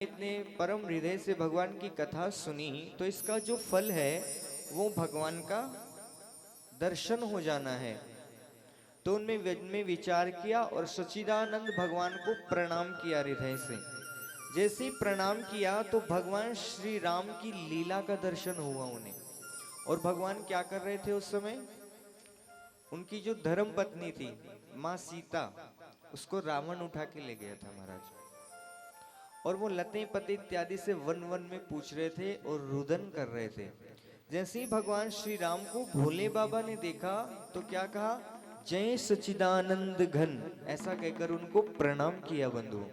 इतने परम हृदय से भगवान की कथा सुनी तो इसका जो फल है वो भगवान का दर्शन हो जाना है। तो उनमें विचार किया और सच्चिदानंद भगवान को प्रणाम किया हृदय से। जैसे ही प्रणाम किया तो भगवान श्री राम की लीला का दर्शन हुआ उन्हें। और भगवान क्या कर रहे थे उस समय? उनकी जो धर्म पत्नी थी माँ सीता, उसको रावण उठा के ले गया था महाराज। और वो लते पते इत्यादि से वन वन में पूछ रहे थे और रुदन कर रहे थे। जैसे ही भगवान श्री राम को भोले बाबा ने देखा तो क्या कहा? जय सच्चिदानंद घन, ऐसा कहकर उनको प्रणाम किया बंधु।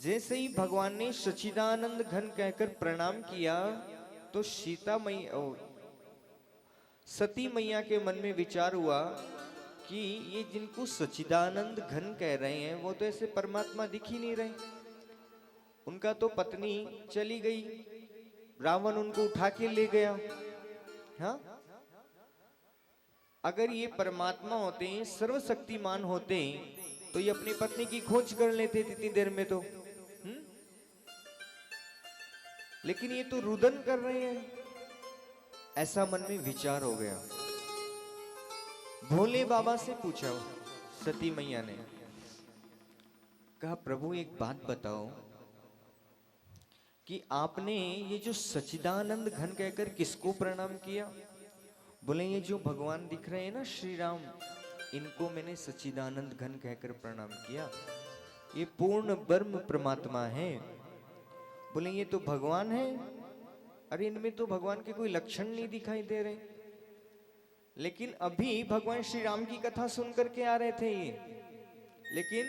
जैसे ही भगवान ने सच्चिदानंद घन कहकर प्रणाम किया तो सीता मैया, सती मैया के मन में विचार हुआ कि ये जिनको सच्चिदानंद घन कह रहे हैं वो तो ऐसे परमात्मा दिख ही नहीं रहे। उनका तो पत्नी चली गई, रावण उनको उठा के ले गया। हाँ, अगर ये परमात्मा होते, सर्वशक्तिमान होते तो ये अपनी पत्नी की खोज कर लेते इतनी देर में तो। लेकिन ये तो रुदन कर रहे हैं। ऐसा मन में विचार हो गया। भोले बाबा से पूछा सती मैया ने, कहा प्रभु एक बात बताओ कि आपने ये जो सच्चिदानंद घन कहकर किसको प्रणाम किया? बोले ये जो भगवान दिख रहे हैं ना श्री राम, इनको मैंने सच्चिदानंद घन कहकर प्रणाम किया। ये पूर्ण ब्रह्म परमात्मा है। बोले ये तो भगवान है। अरे इनमें तो भगवान के कोई लक्षण नहीं दिखाई दे रहे। लेकिन अभी भगवान श्री राम की कथा सुन करके आ रहे थे ये, लेकिन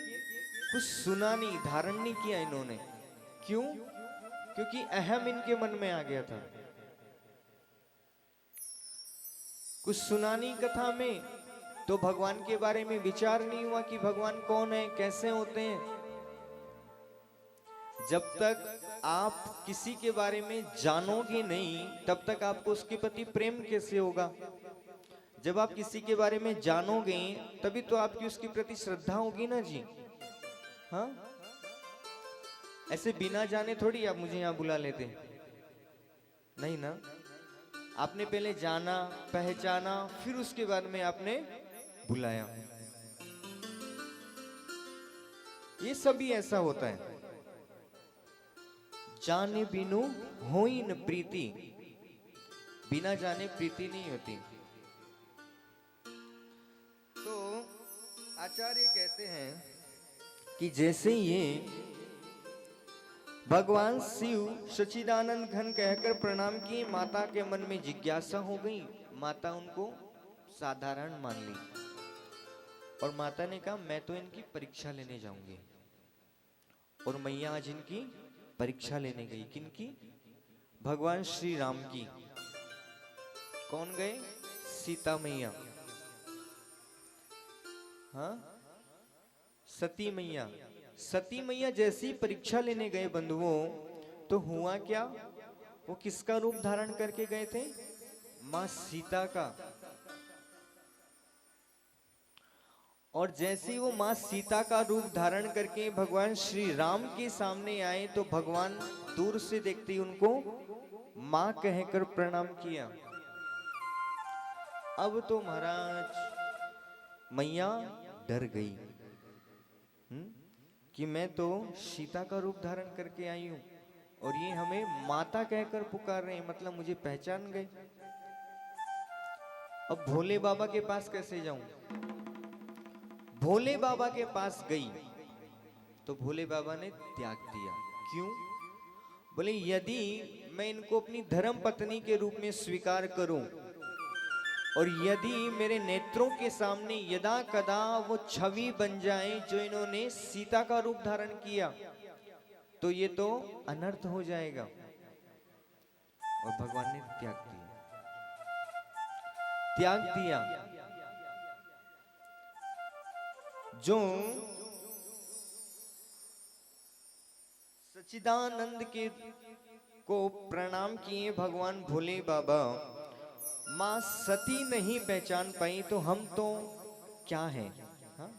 कुछ सुना नहीं, धारण नहीं किया इन्होंने। क्यों? क्योंकि अहम इनके मन में आ गया था। कुछ सुना नहीं कथा में तो भगवान के बारे में विचार नहीं हुआ कि भगवान कौन है, कैसे होते हैं। जब तक आप किसी के बारे में जानोगे नहीं तब तक आपको उसके प्रति प्रेम कैसे होगा? जब आप किसी के बारे में जानोगे तभी तो आपकी उसके प्रति श्रद्धा होगी ना जी। हाँ, ऐसे बिना जाने थोड़ी आप मुझे यहां बुला लेते, नहीं ना। आपने पहले जाना, पहचाना, फिर उसके बाद में आपने बुलाया। ये सभी ऐसा होता है। जाने बिनु होई न प्रीति, बिना जाने प्रीति नहीं होती। तो आचार्य कहते हैं कि जैसे ये भगवान शिव सच्चिदानंद घन कहकर प्रणाम किए, माता के मन में जिज्ञासा हो गई। माता उनको साधारण मान ली और माता ने कहा मैं तो इनकी परीक्षा लेने जाऊंगी। और मैया आज इनकी परीक्षा लेने गई। किनकी? भगवान श्री राम की। कौन गए? सीता मैया। हाँ, सती मैया। सती मैया जैसी परीक्षा लेने गए बंधुओं, तो हुआ क्या? वो किसका रूप धारण करके गए थे? मां सीता का। और जैसे वो मां सीता का रूप धारण करके भगवान श्री राम के सामने आए तो भगवान दूर से देखते ही उनको मां कहकर प्रणाम किया। अब तो महाराज मैया डर गई कि मैं तो सीता का रूप धारण करके आई हूं और ये हमें माता कहकर पुकार रहे हैं, मतलब मुझे पहचान गए। अब भोले बाबा के पास कैसे जाऊं? भोले बाबा के पास गई तो भोले बाबा ने त्याग दिया। क्यों? बोले यदि मैं इनको अपनी धर्म पत्नी के रूप में स्वीकार करूं और यदि मेरे नेत्रों के सामने यदा कदा वो छवि बन जाए जो इन्होंने सीता का रूप धारण किया तो ये तो अनर्थ हो जाएगा। और भगवान ने त्याग दिया, त्याग दिया। जो सच्चिदानंद के को प्रणाम किए भगवान भोले बाबा, मां सती नहीं पहचान पाई तो हम तो क्या हैं? हाँ?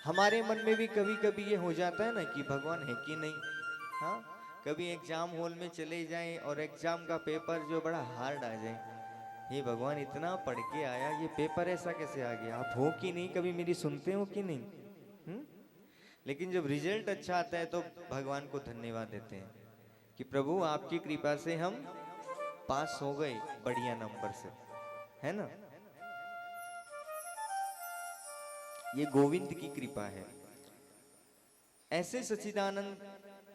हमारे मन में भी कभी कभी ये हो जाता है ना कि भगवान है कि नहीं। हाँ, कभी एग्जाम हॉल में चले जाएं और एग्जाम का पेपर जो बड़ा हार्ड आ जाए, हे भगवान इतना पढ़ के आया, ये पेपर ऐसा कैसे आ गया। आप हो कि नहीं, कभी मेरी सुनते हो कि नहीं? लेकिन जब रिजल्ट अच्छा आता है तो भगवान को धन्यवाद देते हैं कि प्रभु आपकी कृपा से हम पास हो गए बढ़िया नंबर से, है ना। ये गोविंद की कृपा है। ऐसे सच्चिदानंद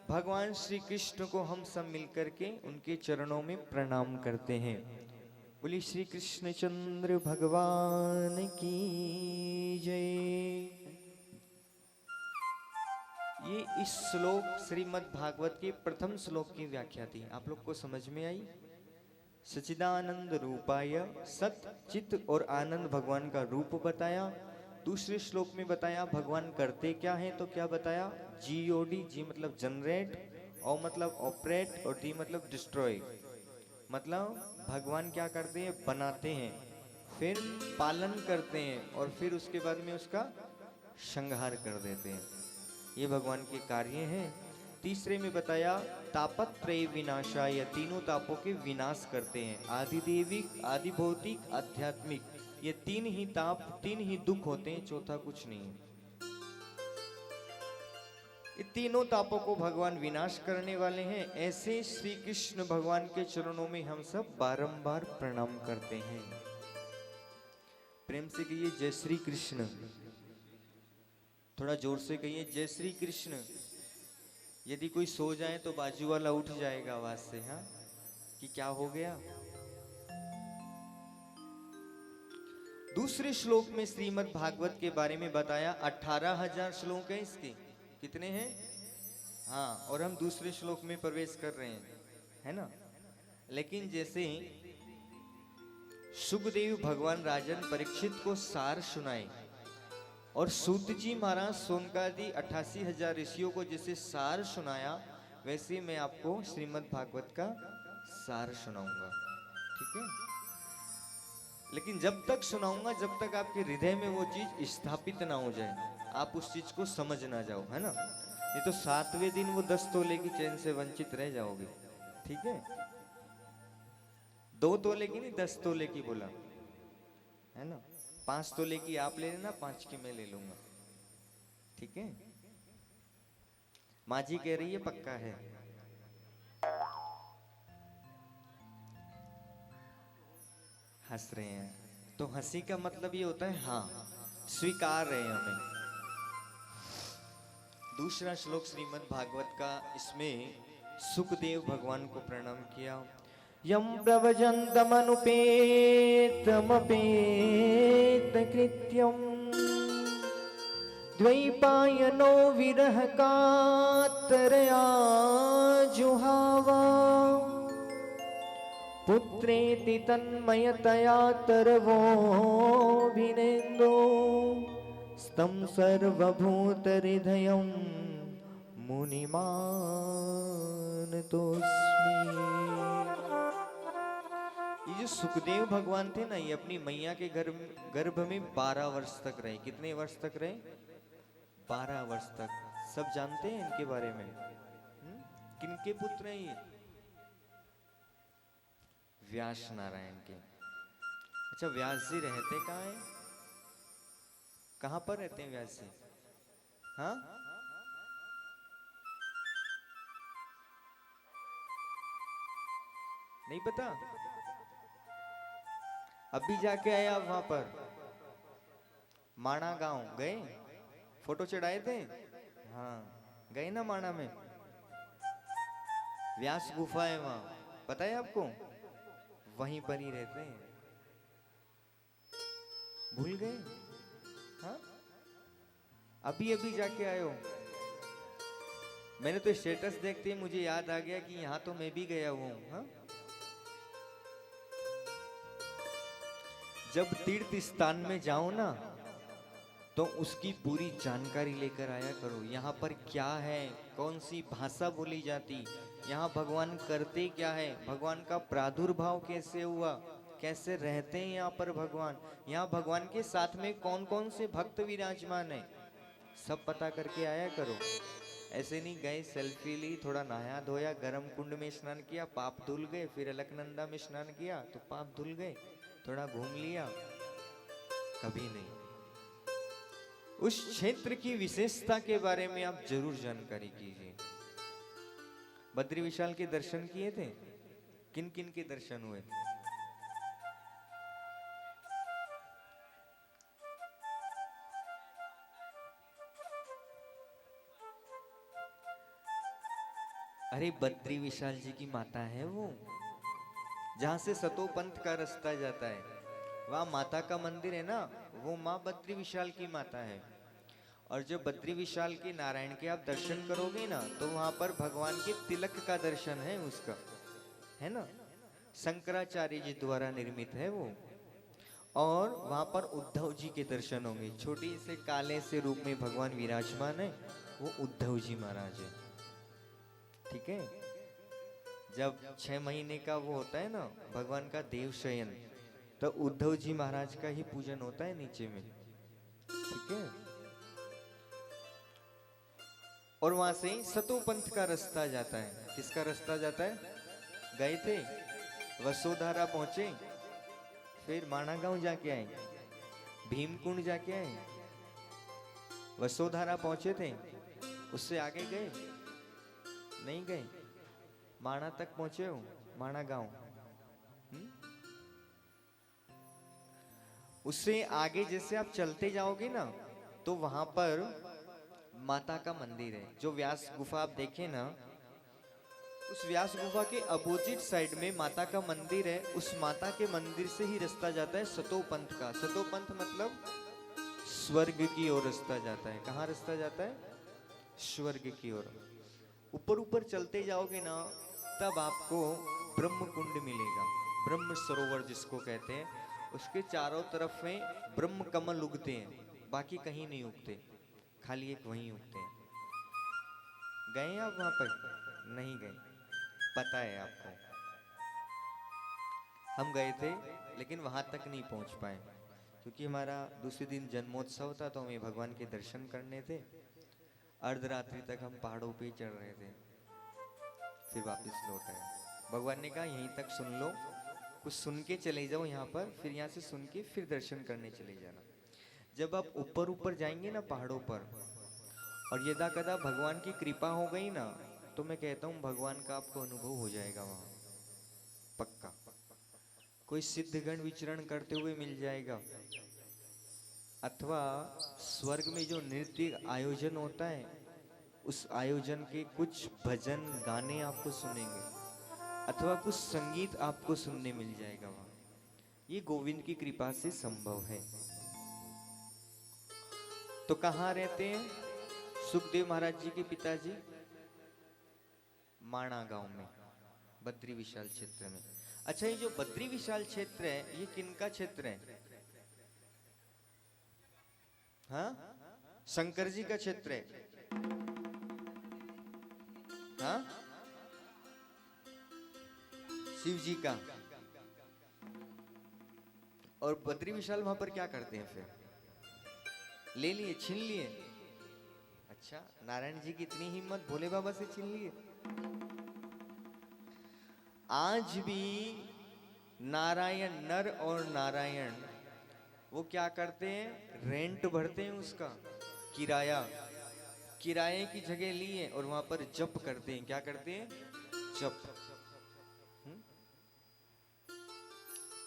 भगवान श्री कृष्ण को हम सब मिलकर के उनके चरणों में प्रणाम करते हैं। बोलिए श्री कृष्ण चंद्र भगवान की जय। ये इस श्लोक श्रीमद् भागवत के प्रथम श्लोक की व्याख्या थी। आप लोग को समझ में आई? सच्चिदानंद रूपाय, सत चित और आनंद भगवान का रूप बताया। दूसरे श्लोक में बताया भगवान करते क्या हैं, तो क्या बताया? जीओडी, जी मतलब जनरेट, ओ मतलब ऑपरेट और डी मतलब डिस्ट्रॉय। मतलब भगवान क्या करते हैं? बनाते हैं, फिर पालन करते हैं और फिर उसके बाद में उसका संहार कर देते हैं। ये भगवान के कार्य हैं। तीसरे में बताया तापत्रय विनाशाय, तीनों तापों के विनाश करते हैं। आदि देविक, आदि भौतिक, आध्यात्मिक, ये तीन ही ताप, तीन ही दुख होते हैं, चौथा कुछ नहीं है। ये तीनों तापों को भगवान विनाश करने वाले हैं। ऐसे श्री कृष्ण भगवान के चरणों में हम सब बारंबार प्रणाम करते हैं। प्रेम से कहिए जय श्री कृष्ण। थोड़ा जोर से कहिए जय श्री कृष्ण। यदि कोई सो जाए तो बाजू वाला उठ जाएगा आवाज से, हाँ, कि क्या हो गया। दूसरे श्लोक में श्रीमद् भागवत के बारे में बताया। 18,000 श्लोक हैं इसके। कितने हैं? हाँ, और हम दूसरे श्लोक में प्रवेश कर रहे हैं, है ना। लेकिन जैसे सुखदेव भगवान राजन परीक्षित को सार सुनाए और सूत जी महाराज सोनकादि 88,000 ऋषियों को जैसे सार सुनाया, वैसे मैं आपको श्रीमद् भागवत का सार सुनाऊंगा, ठीक है। लेकिन जब तक सुनाऊंगा जब तक आपके हृदय में वो चीज स्थापित ना हो जाए, आप उस चीज को समझ ना जाओ, है ना। नहीं तो 7वें दिन वो 10 तोले की चैन से वंचित रह जाओगे, ठीक है। 2 तोले की नहीं, 10 तोले की बोला, है ना। 5 तोले की आप ले लेना, 5 की मैं ले लूंगा, ठीक है। माँ जी कह रही है पक्का है। हंस रहे हैं तो हंसी का मतलब ये होता है हाँ, स्वीकार रहे हैं हमें। दूसरा श्लोक श्रीमद् भागवत का, इसमें सुखदेव भगवान को प्रणाम किया। यम प्रवजन्तमनुपेतमपेत कृत्यम द्वैपायनो विरह कातरया जुहावा पुत्रेति तन्मयतया तरवोऽभिनेन्दो स्तं सर्वभूतहृदयं मुनिमानतोऽस्मि। ये जो सुखदेव भगवान थे ना, ये अपनी मैया के गर्भ में 12 वर्ष तक रहे। कितने वर्ष तक रहे? 12 वर्ष तक। सब जानते हैं इनके बारे में? किनके पुत्र हैं ये? व्यास नारायण के। अच्छा, व्यास जी रहते कहाँ हैं? कहाँ पर रहते हैं व्यास जी? हाँ, नहीं पता? अभी जाके आए आप वहां पर? माणा गांव गए? फोटो चढ़ाए थे? हाँ, गए ना माणा में? व्यास गुफा है वहां, पता है आपको? वहीं पर ही रहते हैं। भूल गए? हाँ, अभी अभी जाके आए हो? मैंने तो स्टेटस देखते ही मुझे याद आ गया कि यहाँ तो मैं भी गया हुआ हूँ। हाँ, जब तीर्थ स्थान में जाओ ना तो उसकी पूरी जानकारी लेकर आया करो। यहाँ पर क्या है, कौन सी भाषा बोली जाती, यहाँ भगवान करते क्या है, भगवान का प्रादुर्भाव कैसे हुआ, कैसे रहते हैं यहाँ पर भगवान, यहाँ भगवान के साथ में कौन कौन से भक्त विराजमान है, सब पता करके आया करो। ऐसे नहीं गए, सेल्फी ली, थोड़ा नहाया धोया, गर्म कुंड में स्नान किया, पाप धुल गए, फिर अलकनंदा में स्नान किया तो पाप धुल गए, थोड़ा घूम लिया, कभी नहीं। उस क्षेत्र की विशेषता के बारे में आप जरूर जानकारी कीजिए। बद्री विशाल के दर्शन किए थे? किन किन के दर्शन हुए? अरे बद्री विशाल जी की माता है वो, जहां से सतो पंथ का रास्ता जाता है, वहां माता का मंदिर है ना, वो माँ बद्री विशाल की माता है। और जब बद्री विशाल के नारायण के आप दर्शन करोगे ना, तो वहां पर भगवान के तिलक का दर्शन है उसका, है ना, शंकराचार्य जी द्वारा निर्मित है वो। और वहां पर उद्धव जी के दर्शन होंगे, छोटी से काले से रूप में भगवान विराजमान है, वो उद्धव जी महाराज है। ठीक है, जब 6 महीने का वो होता है ना भगवान का देव शयन, तो उद्धव जी महाराज का ही पूजन होता है नीचे में। ठीक है, और वहां से सतो पंथ का रास्ता जाता है। किसका रास्ता जाता है? गए थे, वसुधारा पहुंचे, फिर माणा गांव जाके आए, भीमकुंड जाके आए, वसुधारा पहुंचे थे, उससे आगे गए नहीं गए, माणा तक पहुंचे हो, माणा गांव। उससे आगे जैसे आप चलते जाओगे ना, तो वहां पर माता का मंदिर है। जो व्यास गुफा आप देखें ना, उस व्यास गुफा के अपोजिट साइड में माता का मंदिर है। उस माता के मंदिर से ही रास्ता जाता है सतो पंथ का। सतो पंथ मतलब स्वर्ग की ओर रास्ता जाता है। कहाँ रास्ता जाता है? स्वर्ग की ओर। ऊपर ऊपर चलते जाओगे ना, तब आपको ब्रह्म कुंड मिलेगा, ब्रह्म सरोवर जिसको कहते हैं। उसके चारों तरफ में ब्रह्म कमल उगते हैं, बाकी कहीं नहीं उगते, खाली एक वहीं उगते हैं। गए आप वहां पर? नहीं गए, पता है आपको। हम गए थे लेकिन वहां तक नहीं पहुंच पाए, क्योंकि हमारा दूसरे दिन जन्मोत्सव था, तो हमें भगवान के दर्शन करने थे। अर्धरात्रि तक हम पहाड़ों पे चढ़ रहे थे, फिर वापस लौट आए। भगवान ने कहा यहीं तक सुन लो, कुछ सुन के चले जाओ यहाँ पर, फिर यहाँ से सुन के फिर दर्शन करने चले जाना। जब आप ऊपर ऊपर जाएंगे ना पहाड़ों पर, और यदा कदा भगवान की कृपा हो गई ना, तो मैं कहता हूँ भगवान का आपको अनुभव हो जाएगा वहां, पक्का। कोई सिद्धगण विचरण करते हुए मिल जाएगा, अथवा स्वर्ग में जो नृत्य आयोजन होता है, उस आयोजन के कुछ भजन गाने आपको सुनेंगे, अथवा कुछ संगीत आपको सुनने मिल जाएगा वहां। ये गोविंद की कृपा से संभव है। तो कहाँ रहते हैं सुखदेव महाराज जी के पिताजी? माणा गांव में, बद्री विशाल क्षेत्र में। अच्छा, ये जो बद्री विशाल क्षेत्र है, ये किनका क्षेत्र है? हाँ, शंकर जी का क्षेत्र है। हाँ, शिव जी का। और बद्री विशाल वहां पर क्या करते हैं फिर? ले लिए, छीन लिए। अच्छा, नारायण जी की इतनी हिम्मत, भोले बाबा से छीन लिए। आज भी नारायण, नर और नारायण, वो क्या करते हैं? रेंट भरते हैं उसका, किराया। किराए की जगह लिए और वहां पर जप करते हैं। क्या करते हैं? जप।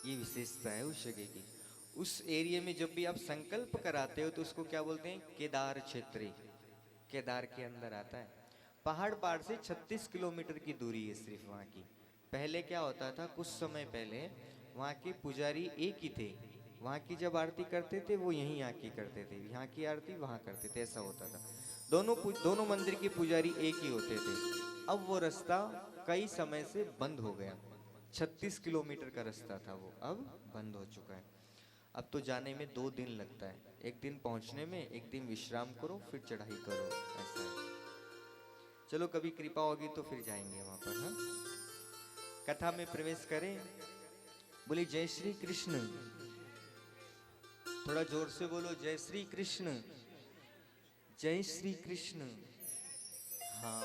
ये विशेषता है उस जगह की। उस एरिया में जब भी आप संकल्प कराते हो, तो उसको क्या बोलते हैं? केदार क्षेत्र। केदार के अंदर आता है। पहाड़ से 36 किलोमीटर की दूरी है सिर्फ वहां की। पहले क्या होता था, कुछ समय पहले वहाँ के पुजारी एक ही थे। वहाँ की जब आरती करते थे, वो यहीं आके करते थे, यहाँ की आरती वहाँ करते थे, ऐसा होता था। दोनों मंदिर के पुजारी एक ही होते थे। अब वो रास्ता कई समय से बंद हो गया। 36 किलोमीटर का रास्ता था वो, अब बंद हो चुका है। अब तो जाने में 2 दिन लगता है, एक दिन पहुंचने में, एक दिन विश्राम करो, फिर चढ़ाई करो, ऐसा है। चलो कभी कृपा होगी तो फिर जाएंगे वहां पर। हाँ, कथा में प्रवेश करें। बोले जय श्री कृष्ण। थोड़ा जोर से बोलो, जय श्री कृष्ण, जय श्री कृष्ण। हाँ,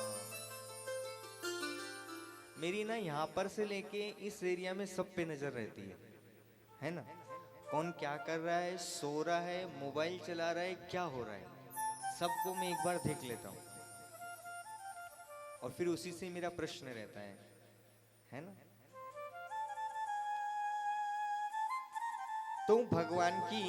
मेरी ना यहाँ पर से लेके इस एरिया में सब पे नजर रहती है ना। कौन क्या कर रहा है, सो रहा है, मोबाइल चला रहा है, क्या हो रहा है, सबको मैं एक बार देख लेता हूँ और फिर उसी से मेरा प्रश्न रहता है ना। तो भगवान की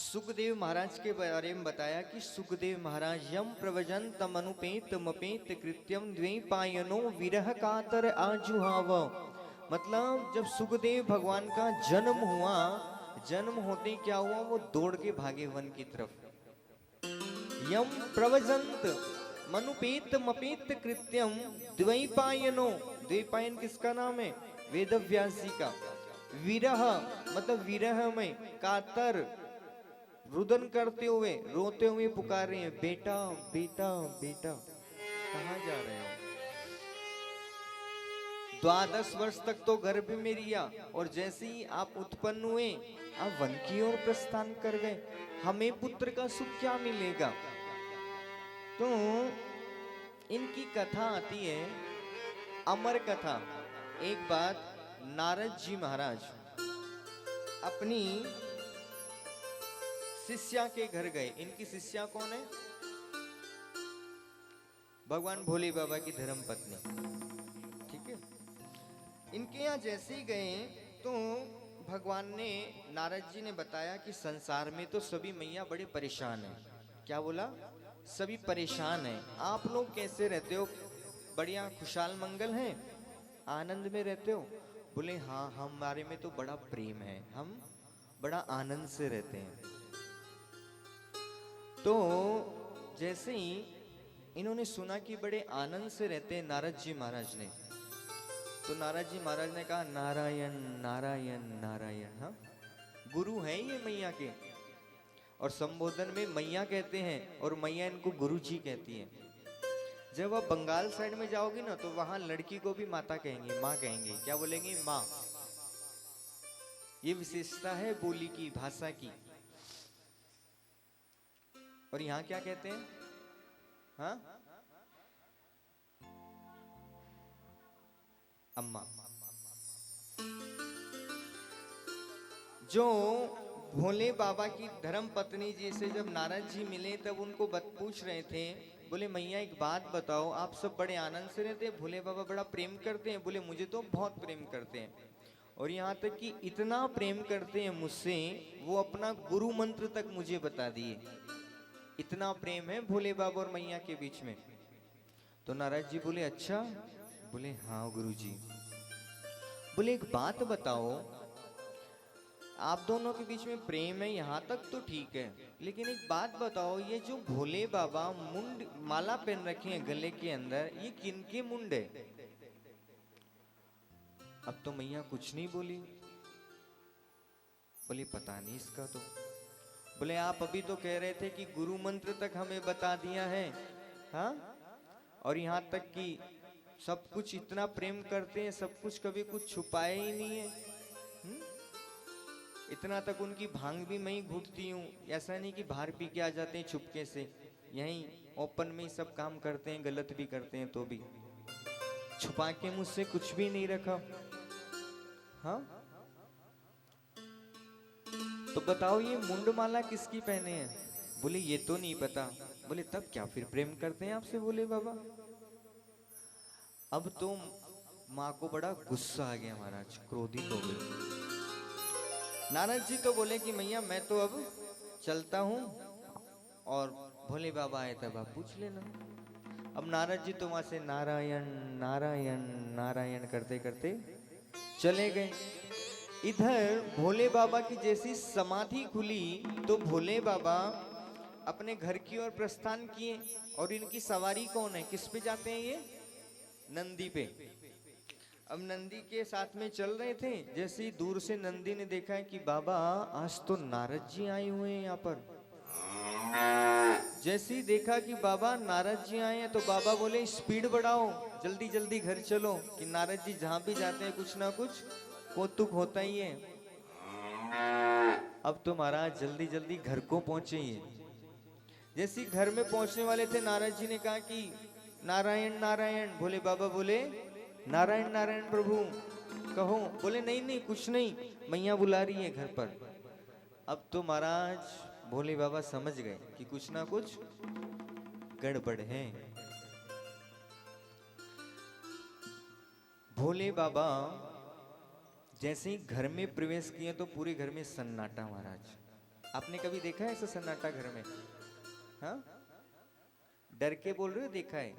सुखदेव महाराज के बारे में बताया कि सुखदेव महाराज यम प्रवजंत मनुपेत मपेत कृत्यम द्वैपायनो विरह कातर आजुहाव। मतलब जब सुखदेव भगवान का जन्म हुआ, जन्म होते क्या हुआ, वो दौड़ के भागे वन की तरफ। यम प्रवजंत मनुपेत मपेत कृत्यम द्वैपायनो, द्वैपायन किसका नाम है, वेदव्यास जी का। विरह मतलब विरह में, कातर रुदन करते हुए, रोते हुए पुकार रहे हैं, बेटा बेटा बेटा, कहाँ जा रहे हो। 12 वर्ष तक तो गर्भ में रिया और जैसे ही आप उत्पन्न हुए आप वन की ओर प्रस्थान कर गए, हमें पुत्र का सुख क्या मिलेगा। तो इनकी कथा आती है, अमर कथा। एक बात, नारद जी महाराज अपनी शिष्या के घर गए। इनकी शिष्या कौन है, भगवान भोले बाबा की धर्म पत्नी, ठीक है। इनके यहाँ जैसे ही गए तो भगवान ने, नारद जी ने बताया कि संसार में तो सभी मैया बड़े परेशान हैं। क्या बोला, सभी परेशान हैं, आप लोग कैसे रहते हो, बढ़िया खुशहाल मंगल हैं, आनंद में रहते हो। बोले हाँ, हमारे में तो बड़ा प्रेम है, हम बड़ा आनंद से रहते हैं। तो जैसे ही इन्होंने सुना कि बड़े आनंद से रहते हैं नारद जी महाराज ने, तो नारद जी महाराज ने कहा नारायण नारायण नारायण। हाँ, गुरु हैं ये मैया के, और संबोधन में मैया कहते हैं और मैया इनको गुरु जी कहती है। जब आप बंगाल साइड में जाओगी ना तो वहां लड़की को भी माता कहेंगे, माँ कहेंगे, क्या बोलेंगे, माँ। ये विशेषता है बोली की, भाषा की। और यहाँ क्या कहते हैं, हाँ, अम्मा। जो भोले बाबा की धर्म पत्नी जी से जब नारद जी मिले तब उनको पूछ रहे थे, बोले मैया एक बात बताओ, आप सब बड़े आनंद से रहते हैं, भोले बाबा बड़ा प्रेम करते हैं। बोले मुझे तो बहुत प्रेम करते हैं, और यहाँ तक कि इतना प्रेम करते हैं मुझसे, वो अपना गुरु मंत्र तक मुझे बता दिए। इतना प्रेम है भोले बाबा और मैया के बीच में। तो नारद जी बोले अच्छा, बोले हाँ गुरुजी। बोले एक बात बताओ, आप दोनों के बीच में प्रेम है यहाँ तक तो ठीक है, लेकिन एक बात बताओ, ये जो भोले बाबा मुंड माला पहन रखे हैं गले के अंदर, ये किनके मुंड है। अब तो मैया कुछ नहीं बोली। बोले पता नहीं इसका तो। बोले आप अभी तो कह रहे थे कि गुरु मंत्र तक हमें बता दिया है, हाँ, और यहाँ तक कि सब कुछ इतना प्रेम करते हैं, सब कुछ कभी कुछ छुपाए ही नहीं है। इतना तक उनकी भांग भी मैं ही घुटती हूँ, ऐसा नहीं कि बाहर पी के आ जाते हैं छुपके से, यहीं ओपन में ही सब काम करते हैं, गलत भी करते हैं तो भी छुपा के मुझसे कुछ भी नहीं रखा। हाँ, तो बताओ ये मुंडमाला किसकी पहने हैं। बोले ये तो नहीं पता। बोले तब क्या फिर प्रेम करते हैं आपसे बोले बाबा। अब तो माँ को बड़ा गुस्सा आ गया, महाराज क्रोधित हो गए। नारद जी तो बोले कि मैया मैं तो अब चलता हूँ, और भोले बाबा आए तब आप पूछ लेना। अब नारद जी तो वहां से नारायण नारायण नारायण करते करते चले गए। इधर भोले बाबा की जैसी समाधि खुली तो भोले बाबा अपने घर की ओर प्रस्थान किए। और इनकी सवारी कौन है, किस पे जाते हैं ये, नंदी पे। अब नंदी के साथ में चल रहे थे, जैसे ही दूर से नंदी ने देखा है कि बाबा आज तो नारद जी आए हुए हैं यहाँ पर। जैसे ही देखा कि बाबा नारद जी आए हैं तो बाबा बोले स्पीड बढ़ाओ, जल्दी जल्दी घर चलो, कि नारद जी जहां भी जाते हैं कुछ ना कुछ कौतुक होता ही है। अब तो महाराज जल्दी जल्दी घर को पहुंचे ही। जैसे घर में पहुंचने वाले थे, नारद जी ने कहा कि नारायण नारायण। भोले बाबा बोले नारायण नारायण प्रभु कहो। बोले नहीं नहीं कुछ नहीं, मैया बुला रही है घर पर। अब तो महाराज भोले बाबा समझ गए कि कुछ ना कुछ गड़बड़ है। भोले बाबा जैसे ही घर में प्रवेश किए तो पूरे घर में सन्नाटा। महाराज आपने कभी देखा है ऐसा सन्नाटा घर में? हाँ, डर के बोल रहे हो? देखा है?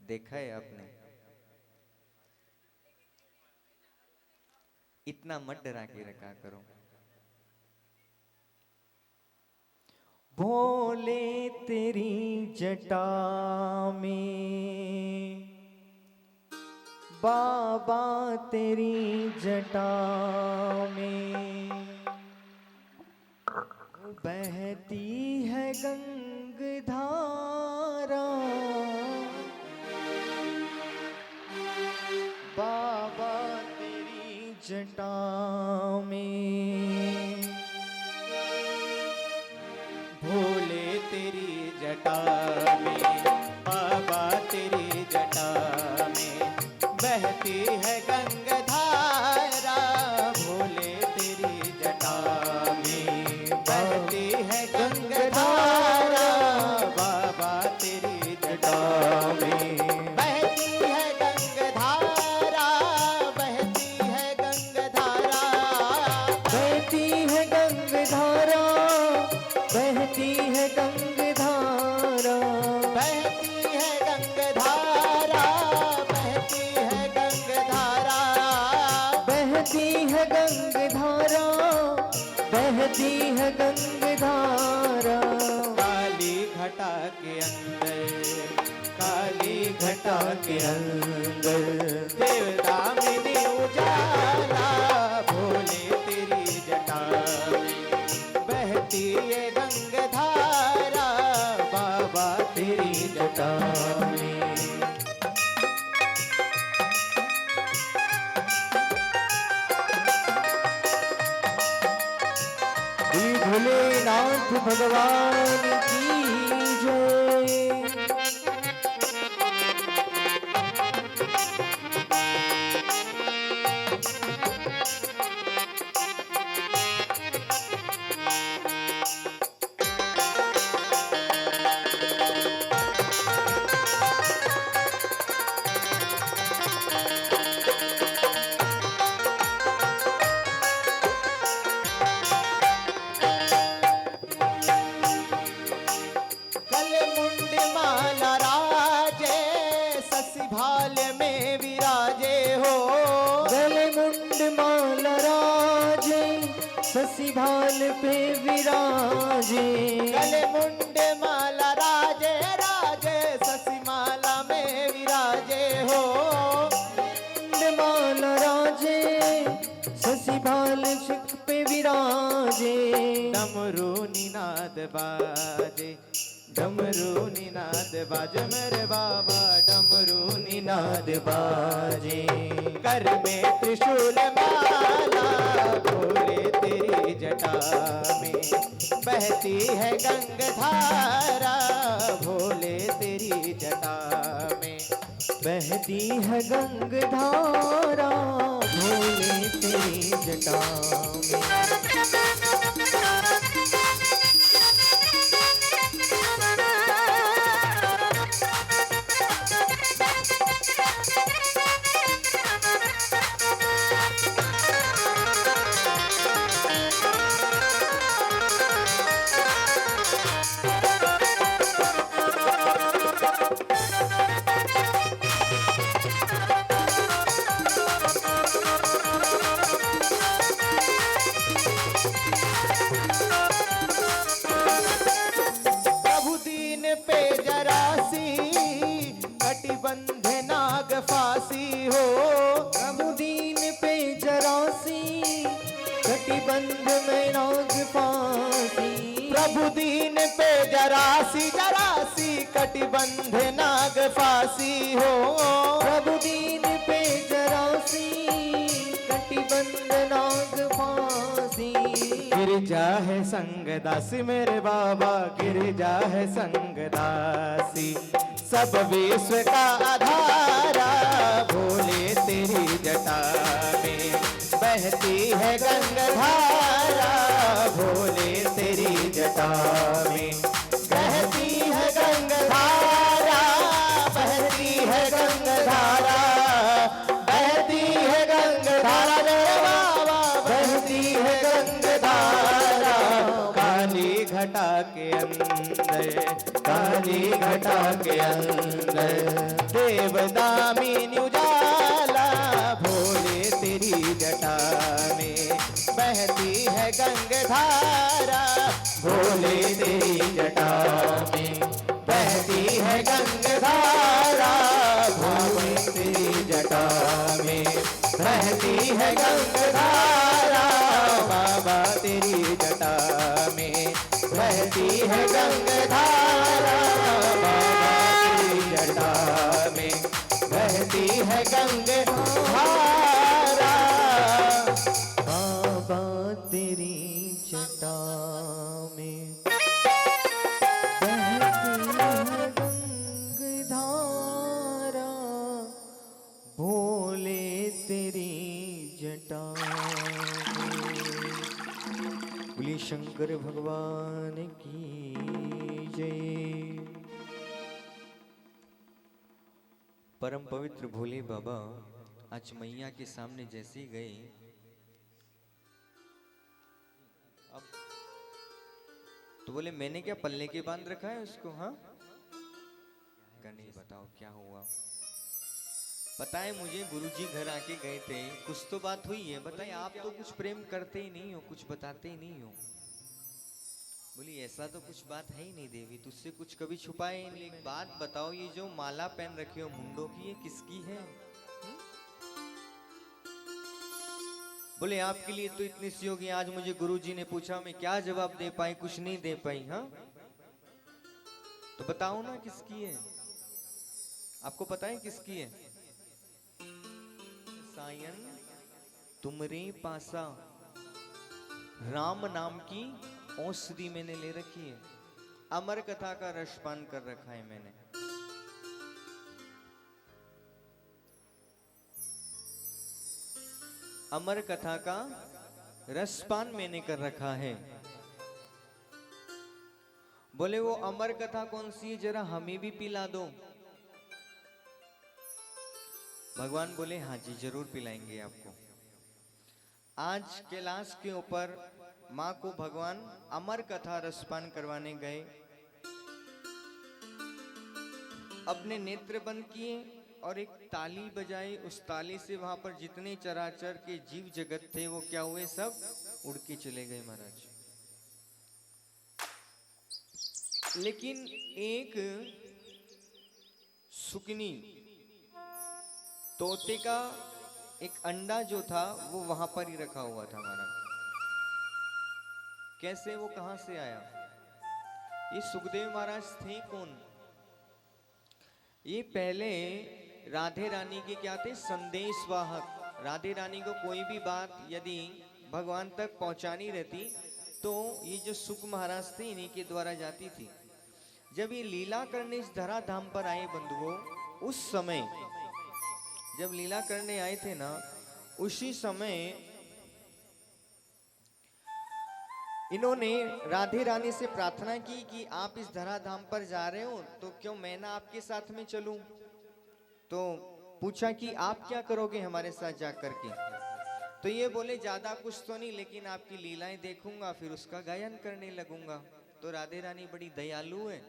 देखा है आपने? इतना मत डरा के रखा करो। भोले तेरी जटा में, बाबा तेरी जटा में बहती है गंगधारा। बाबा तेरी जटा में, भोले तेरी जटा में, बाबा तेरी जटा में बहती है गंगाधारा। भोले तेरी जटा में बहती है गंगाधारा। बाबा तेरी जटा में बहती है गंगाधारा। बहती है गंगाधारा। बहती है गंगधारा, बहती है गंगधारा। बहती है गंगाधारा। बहती है गंगाधारा। बहती है गंगधारा, बहती है गंगधारा। काली घटा के अंदर, काली घटा के अंदर देवदामिनी उजाला। भोले तेरी जटा में बहती है गंगाधारा। बाबा तेरी जटा में श्री भोलेनाथ भगवान की जय। गले मुंड माला राजे, ससी भाल में विराजे हो। गले मुंड माल राजे, ससी भाल पे विराजे। गले मुंड माला राजे, राजे ससी माला में विराजे हो। मुंड माल राजे, ससी भाल शिख पे विराजे। डमरू निनाद बाजे, डमरू निनाद बाजे मेरे बाबा। डमरू निनाद बाजे, कर में त्रिशूल माला। भोले तेरी जटा में बहती है गंगाधारा। भोले तेरी जटा में बहती है गंगधारा। भोले तेरी जटा में। प्रभु दीन पे जरासी, कटिबंध नाग फांसी हो। प्रभु दीन पे जरासी, कटिबंध में नाग फांसी। प्रभु दीन पे जरासी, जरासी कटिबंध नाग फांसी हो। प्रभु दीन पे जरासी, कटिबंध नाग फांसी। गिरजा है संगदासी मेरे बाबा, गिरजा है संगदासी। सब विश्व का आधारा भोले तेरी जटा में बहती है गंगाधारा भोले तेरी जटा में बहती है गंगाधारा बहती है गंगाधारा बहती है गंगाधारा रे बाबा बहती है गंगाधारा काली घटा के अंदर काली घटा के अंदर देवदामिनी उजाला भोले तेरी जटा में बहती है गंगाधारा भोले तेरी जटा में बहती है गंगाधारा भोले तेरी जटा में बहती है गंगाधारा बाबा तेरी जटा में बहती है गंगाधारा बाबा तेरी जटा में बहती है गंगाधारा बाबा तेरी जटा में बहती है गंगाधारा भोले तेरी जटा बोलिए शंकर भगवान की जय। परम पवित्र भोले बाबा आज मैया के सामने जैसे ही गए, अब तो बोले मैंने क्या पल्ले के बांध रखा है उसको? हाँ का नहीं, बताओ क्या हुआ? पता है मुझे गुरुजी घर आके गए थे, कुछ तो बात हुई है, बताइए। आप तो कुछ प्रेम करते ही नहीं हो, कुछ बताते ही नहीं हो। बोली ऐसा तो कुछ बात है ही नहीं देवी, तुझसे कुछ कभी छुपाए ही नहीं। बात बताओ, ये जो माला पहन रखी हो मुंडों की, ये किसकी है? बोले आपके लिए तो इतनी सी होगी। आज मुझे गुरुजी ने पूछा, मैं क्या जवाब दे पाई? कुछ नहीं दे पाई। हाँ तो बताओ ना किसकी है? आपको पता है किसकी है? सायन तुमरे पासा राम नाम की औषधि मैंने ले रखी है, अमर कथा का रसपान कर रखा है मैंने। अमर कथा का रसपान मैंने कर रखा है। बोले वो अमर कथा कौन सी है, जरा हमें भी पिला दो। भगवान बोले हाँ जी जरूर पिलाएंगे आपको। आज कैलाश के ऊपर माँ को भगवान अमर कथा रसपान करवाने गए। अपने नेत्र बंद किए और एक ताली बजाई। उस ताली से वहां पर जितने चराचर के जीव जगत थे वो क्या हुए? सब उड़ के चले गए महाराज। लेकिन एक सुकनी तोते का एक अंडा जो था वो वहां पर ही रखा हुआ था महाराज। कैसे, वो कहां से आया? ये सुखदेव महाराज थे कौन? ये पहले राधे रानी के क्या थे? संदेश वाहक। राधे रानी को कोई भी बात यदि भगवान तक पहुंचानी रहती तो ये जो सुख महाराज थे इन्हीं के द्वारा जाती थी। जब ये लीला करने इस धरा धाम पर आए बंधुओं, उस समय जब लीला करने आए थे ना, उसी समय इन्होंने राधे रानी से प्रार्थना की कि आप इस धरा धाम पर जा रहे हो तो क्यों मैं ना आपके साथ में चलूं। तो पूछा कि आप क्या करोगे हमारे साथ जा करके? तो ये बोले ज्यादा कुछ तो नहीं, लेकिन आपकी लीलाएं देखूंगा फिर उसका गायन करने लगूंगा। तो राधे रानी बड़ी दयालु है,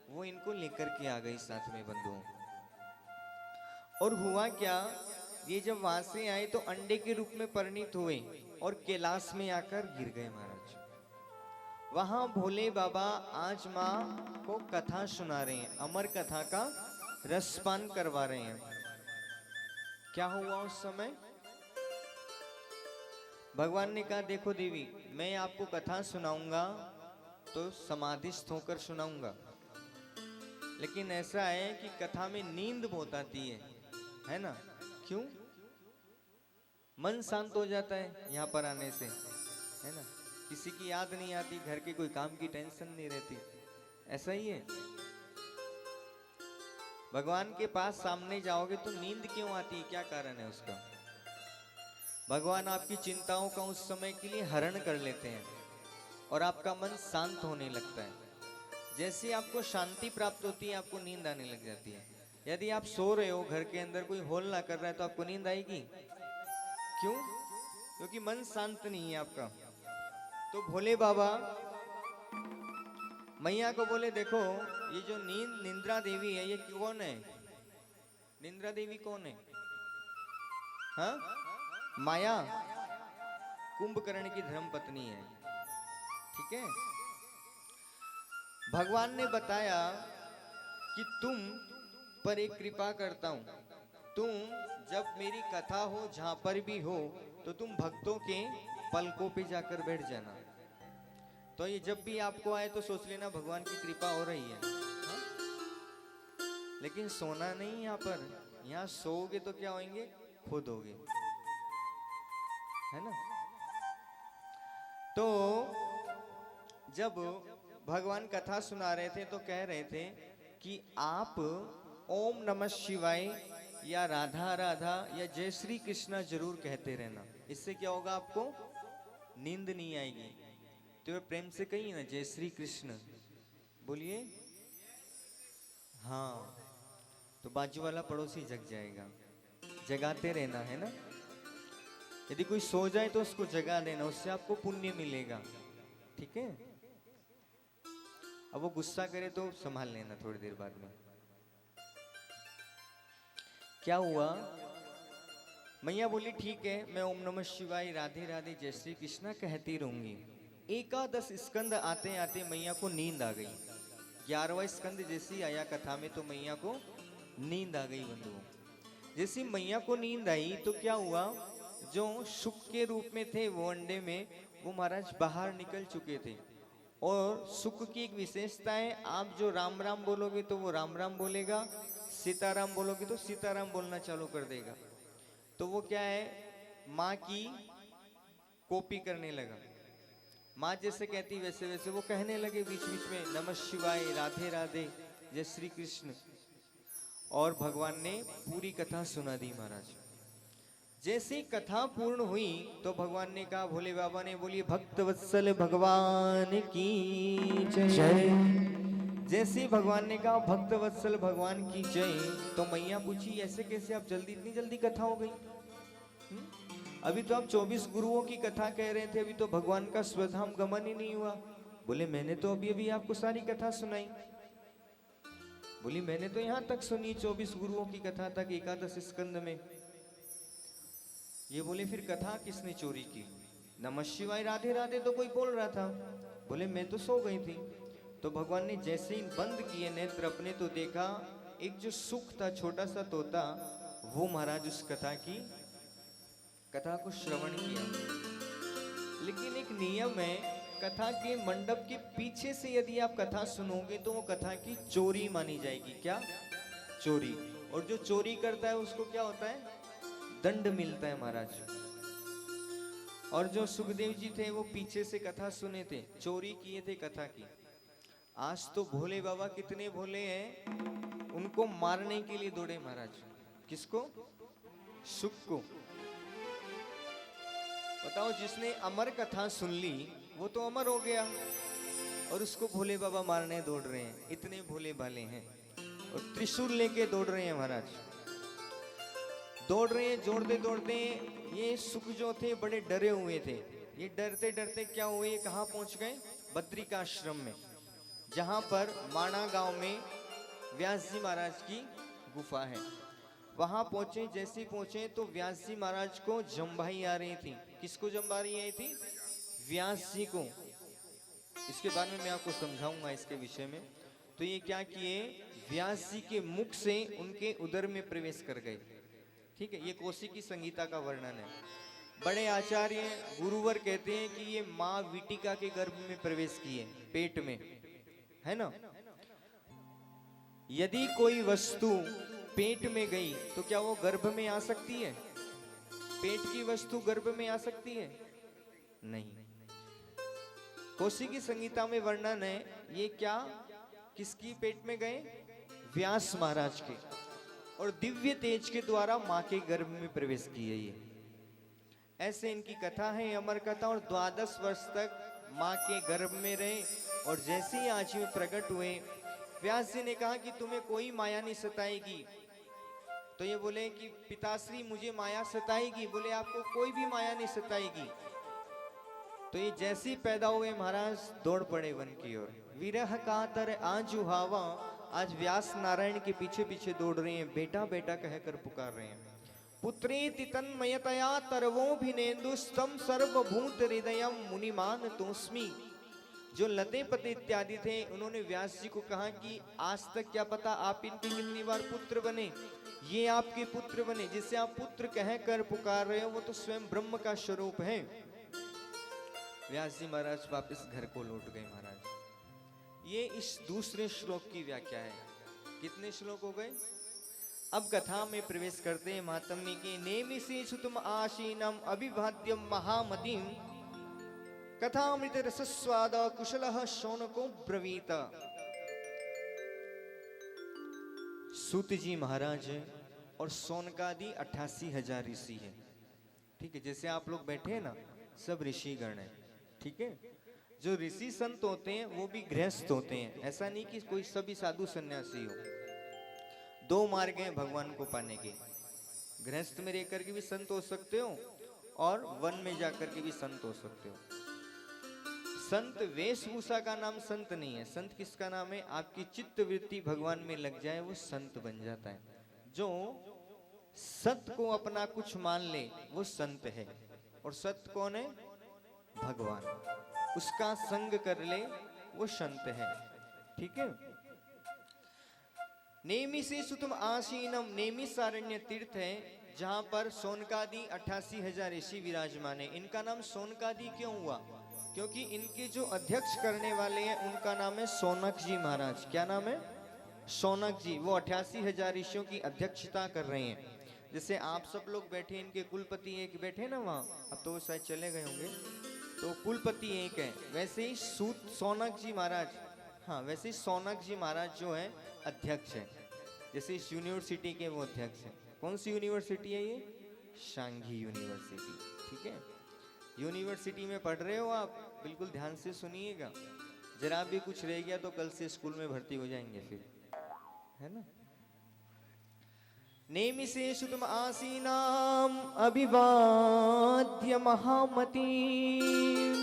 वो इनको लेकर के आ गई साथ में बंधुओं। और हुआ क्या, ये जब वहां से आए तो अंडे के रूप में परिणित हुए और कैलाश में आकर गिर गए महाराज। वहां भोले बाबा आज माँ को कथा सुना रहे हैं, अमर कथा का रसपान करवा रहे हैं। क्या हुआ उस समय? भगवान ने कहा देखो देवी, मैं आपको कथा सुनाऊंगा तो समाधिस्थ होकर सुनाऊंगा, लेकिन ऐसा है कि कथा में नींद बहुत आती है ना? क्यों? मन शांत हो जाता है यहाँ पर आने से, है ना? किसी की याद नहीं आती, घर के कोई काम की टेंशन नहीं रहती, ऐसा ही है। भगवान के पास सामने जाओगे तो नींद क्यों आती है, क्या कारण है उसका? भगवान आपकी चिंताओं का उस समय के लिए हरण कर लेते हैं और आपका मन शांत होने लगता है। जैसे आपको शांति प्राप्त होती है, आपको नींद आने लग जाती है। यदि आप सो रहे हो, घर के अंदर कोई होल ना कर रहा है, तो आपको नींद आएगी? क्यों? क्योंकि मन शांत नहीं है आपका। तो भोले बाबा मैया को बोले, देखो ये जो निंद्रा देवी है, ये कौन है? निंद्रा देवी कौन है? हाँ, माया, कुंभकर्ण की धर्म पत्नी है। ठीक है। भगवान ने बताया कि तुम पर एक कृपा करता हूं, तुम जब मेरी कथा हो, जहां पर भी हो, तो तुम भक्तों के पलकों पे जाकर बैठ जाना। तो ये जब भी आपको आए तो सोच लेना भगवान की कृपा हो रही है। हाँ? लेकिन सोना नहीं यहाँ पर, यहाँ सोओगे तो क्या होंगे? खुद होगे, है ना? तो जब भगवान कथा सुना रहे थे तो कह रहे थे कि आप ओम नमः शिवाय या राधा राधा या जय श्री कृष्णा जरूर कहते रहना। इससे क्या होगा? आपको नींद नहीं आएगी। तो प्रेम से कहिए ना, जय श्री कृष्ण बोलिए। हाँ, तो बाजू वाला पड़ोसी जग जाएगा। जगाते रहना, है ना? यदि कोई सो जाए तो उसको जगा देना, उससे आपको पुण्य मिलेगा। ठीक है। अब वो गुस्सा करे तो संभाल लेना थोड़ी देर बाद में। क्या हुआ? मैया बोली, ठीक है, मैं ओम नमः शिवाय राधे राधे जय श्री कृष्णा कहती रहूंगी। 11 स्कंद आते आते मैया को नींद आ गई। 11वां स्कंद जैसी आया कथा में तो मैया को नींद आ गई बंधुओं। जैसी मैया को नींद आई तो क्या हुआ? जो शुक के रूप में थे वो अंडे में, वो महाराज बाहर निकल चुके थे। और सुख की एक विशेषता है, आप जो राम राम बोलोगे तो वो राम राम बोलेगा, सीताराम बोलोगे तो सीताराम बोलना चालू कर देगा। तो वो क्या है? माँ की कॉपी करने लगा। माँ जैसे कहती वैसे वैसे वो कहने लगे बीच बीच में, नमः शिवाय, राधे राधे, जय श्री कृष्ण। और भगवान ने पूरी कथा सुना दी महाराज। जैसी कथा पूर्ण हुई तो भगवान ने कहा, भोले बाबा ने बोली, भक्त वत्सल भगवान की जय। जैसे भगवान ने कहा भक्त वत्सल भगवान की जय, तो मैया पूछी, ऐसे कैसे आप जल्दी, इतनी जल्दी कथा हो गई? अभी तो आप 24 गुरुओं की कथा कह रहे थे, अभी तो भगवान का स्वधाम गमन ही नहीं हुआ। बोले, मैंने तो अभी अभी आपको सारी कथा सुनाई। बोली, मैंने तो यहां तक सुनी 24 गुरुओं की कथा तक, 11 स्कंद में। ये बोले, फिर कथा किसने चोरी की? नमः शिवाय राधे राधे तो कोई बोल रहा था। बोले, मैं तो सो गई थी। तो भगवान ने जैसे ही बंद किए नेत्र अपने, तो देखा एक जो सुख था, छोटा सा तोता, वो महाराज उस कथा को श्रवण किया। लेकिन एक नियम है, कथा के मंडप के पीछे से यदि आप कथा सुनोगे तो वो कथा की चोरी मानी जाएगी। क्या? चोरी। और जो चोरी करता है उसको क्या होता है? दंड मिलता है महाराज। और जो सुखदेव जी थे वो पीछे से कथा सुने थे, चोरी किए थे कथा की। आज तो भोले बाबा कितने भोले हैं, उनको मारने के लिए दौड़े महाराज। किसको? सुख को। बताओ, जिसने अमर कथा सुन ली वो तो अमर हो गया, और उसको भोले बाबा मारने दौड़ रहे हैं। इतने भोले भाले हैं, और त्रिशूल लेके दौड़ रहे हैं महाराज। दौड़ रहे हैं, दौड़ते दौड़ते ये सुख जो थे बड़े डरे हुए थे। ये डरते डरते क्या हुए, ये कहाँ पहुंच गए? बद्रिकाश्रम में, जहां पर माणा गांव में व्यास जी महाराज की गुफा है। वहां पहुंचे। जैसे पहुंचे तो व्यास जी महाराज को जम्भाई आ रही थी। किसको जम्भाई आई थी? व्यास जी को। इसके बारे में मैं आपको समझाऊंगा इसके विषय में। तो ये क्या किए, व्यास जी के मुख से उनके उदर में प्रवेश कर गए। ठीक है, ये कौशिकी संगीता का वर्णन है। बड़े आचार्य गुरुवर कहते हैं कि ये माँ विटिका के गर्भ में प्रवेश किए, पेट में, है ना। यदि कोई वस्तु पेट में गई तो क्या वो गर्भ में आ सकती है? पेट की वस्तु गर्भ में आ सकती है? नहीं। कौशिकी संगीता में वर्णन है, ये क्या किसकी पेट में गए? व्यास महाराज के। और दिव्य तेज के द्वारा माँ के गर्भ में प्रवेश किए ये। ऐसे इनकी कथा है, अमर कथा। और 12 वर्ष तक माँ के गर्भ में रहे और जैसे ही आज में प्रकट हुए, व्यास जी ने कहा कि तुम्हें कोई माया नहीं सताएगी। तो ये बोले कि पिताश्री मुझे माया सताएगी। बोले आपको कोई भी माया नहीं सताएगी। तो ये जैसे ही पैदा हुए महाराज दौड़ पड़े वन की ओर। विरह कातर आजुहावा, आज व्यास नारायण के पीछे पीछे दौड़ रहे हैं, बेटा बेटा कहकर पुकार रहे हैं। पुत्रेति तन्मयतया तरवोभिनेन्दुस्तम सर्वभूत हृदयम मुनिमान तोस्मि। जो लते पते इत्यादि थे उन्होंने व्यास जी को कहा कि आज तक क्या पता आप इनके कितनी बार पुत्र बने, ये आपके पुत्र बने। जिसे आप पुत्र कहकर पुकार रहे हो वो तो स्वयं ब्रह्म का स्वरूप है। व्यास जी महाराज वापस घर को लौट गए महाराज। ये इस दूसरे श्लोक की व्याख्या है। कितने श्लोक हो गए? अब कथा में प्रवेश करते हैं महात्म्य के। नेमिषे सुतम आशीनम अभिवाद्यम महामतिम कथामृत रसस्वाद कुशलः शौनको ब्रवीत। सूत जी महाराज है और शौनकादि 88,000 ऋषि है। ठीक है, जैसे आप लोग बैठे हैं ना, सब ऋषिगण है। ठीक है, जो ऋषि संत होते हैं वो भी गृहस्थ होते हैं। ऐसा नहीं कि कोई सभी साधु सन्यासी हो। 2 मार्ग हैं भगवान को पाने के। गृहस्थ में रहकर के भी संत हो सकते हो और वन में जाकर के भी संत हो सकते हो। संत वेशभूषा का नाम संत नहीं है। संत किसका नाम है? आपकी चित्त वृत्ति भगवान में लग जाए वो संत बन जाता है। जो सत्य को अपना कुछ मान ले वो संत है। और सत्य कौन है? भगवान। उसका संग कर ले वो संत है। ठीक है। नेमिषे सुतम आसीनम, नेमिषारण्य तीर्थ है जहां पर शौनकादि 88,000 ऋषि विराजमान है। इनका नाम शौनकादि क्यों हुआ? क्योंकि इनके जो अध्यक्ष करने वाले हैं उनका नाम है शौनक जी महाराज। क्या नाम है? शौनक जी। वो 88,000 ऋषियों की अध्यक्षता कर रहे हैं। जैसे आप सब लोग बैठे, इनके कुलपति एक बैठे ना वहाँ, अब तो वो शायद चले गए होंगे, तो कुलपति एक है। वैसे ही शौनक जी महाराज, हाँ वैसे ही शौनक जी महाराज जो है अध्यक्ष है। जैसे इस यूनिवर्सिटी के वो अध्यक्ष है। कौन सी यूनिवर्सिटी है ये? सांघी यूनिवर्सिटी। ठीक है, यूनिवर्सिटी में पढ़ रहे हो आप, बिल्कुल ध्यान से सुनिएगा। जरा भी कुछ रह गया तो कल से स्कूल में भर्ती हो जाएंगे फिर, है ना। नेमिषे सुतम आसीनाम अभिवाद्य महामतीम।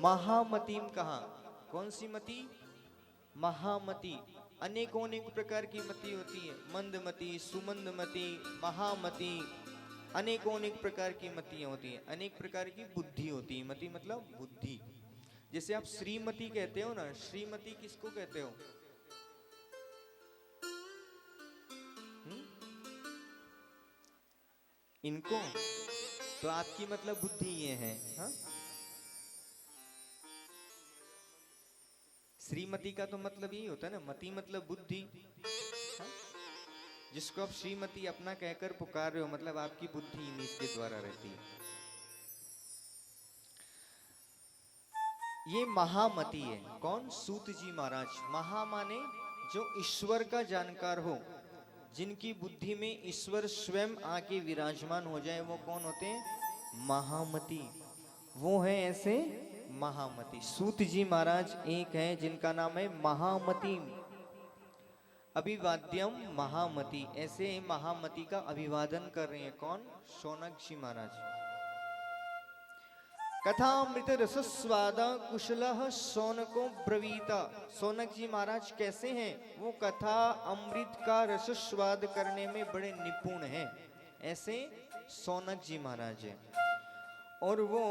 महामतीम कहा? कौन सी मती? महामती। अनेकों अनेक प्रकार की मति होती है। मंदमती, सुमंदमती, महामती, अनेकों अनेक प्रकार की मतियां होती हैं। अनेक प्रकार की बुद्धि होती है। मति मतलब बुद्धि। जैसे आप श्रीमती कहते हो ना, श्रीमती किसको कहते हो? इनको। तो आपकी मतलब बुद्धि ये है। हाँ? श्रीमती का तो मतलब यही होता है ना, मति मतलब बुद्धि। हाँ? जिसको आप श्रीमती अपना कहकर पुकार रहे हो, मतलब आपकी बुद्धि इन्हीं के द्वारा रहती है। ये महामती है। कौन? सूत जी महाराज। महा माने जो ईश्वर का जानकार हो, जिनकी बुद्धि में ईश्वर स्वयं आके विराजमान हो जाए, वो कौन होते हैं? महामती। वो है ऐसे महामती। सूत जी महाराज एक है जिनका नाम है महामती। अभिवाद्यम महामती, ऐसे महामती का अभिवादन कर रहे हैं। कौन? शौनक जी महाराज। कथामृत रसस्वाद कुशलः शौनको ब्रवीत। शौनक जी महाराज कैसे हैं? वो कथा अमृत का रसस्वाद करने में बड़े निपुण हैं। ऐसे शौनक जी महाराज हैं। और वो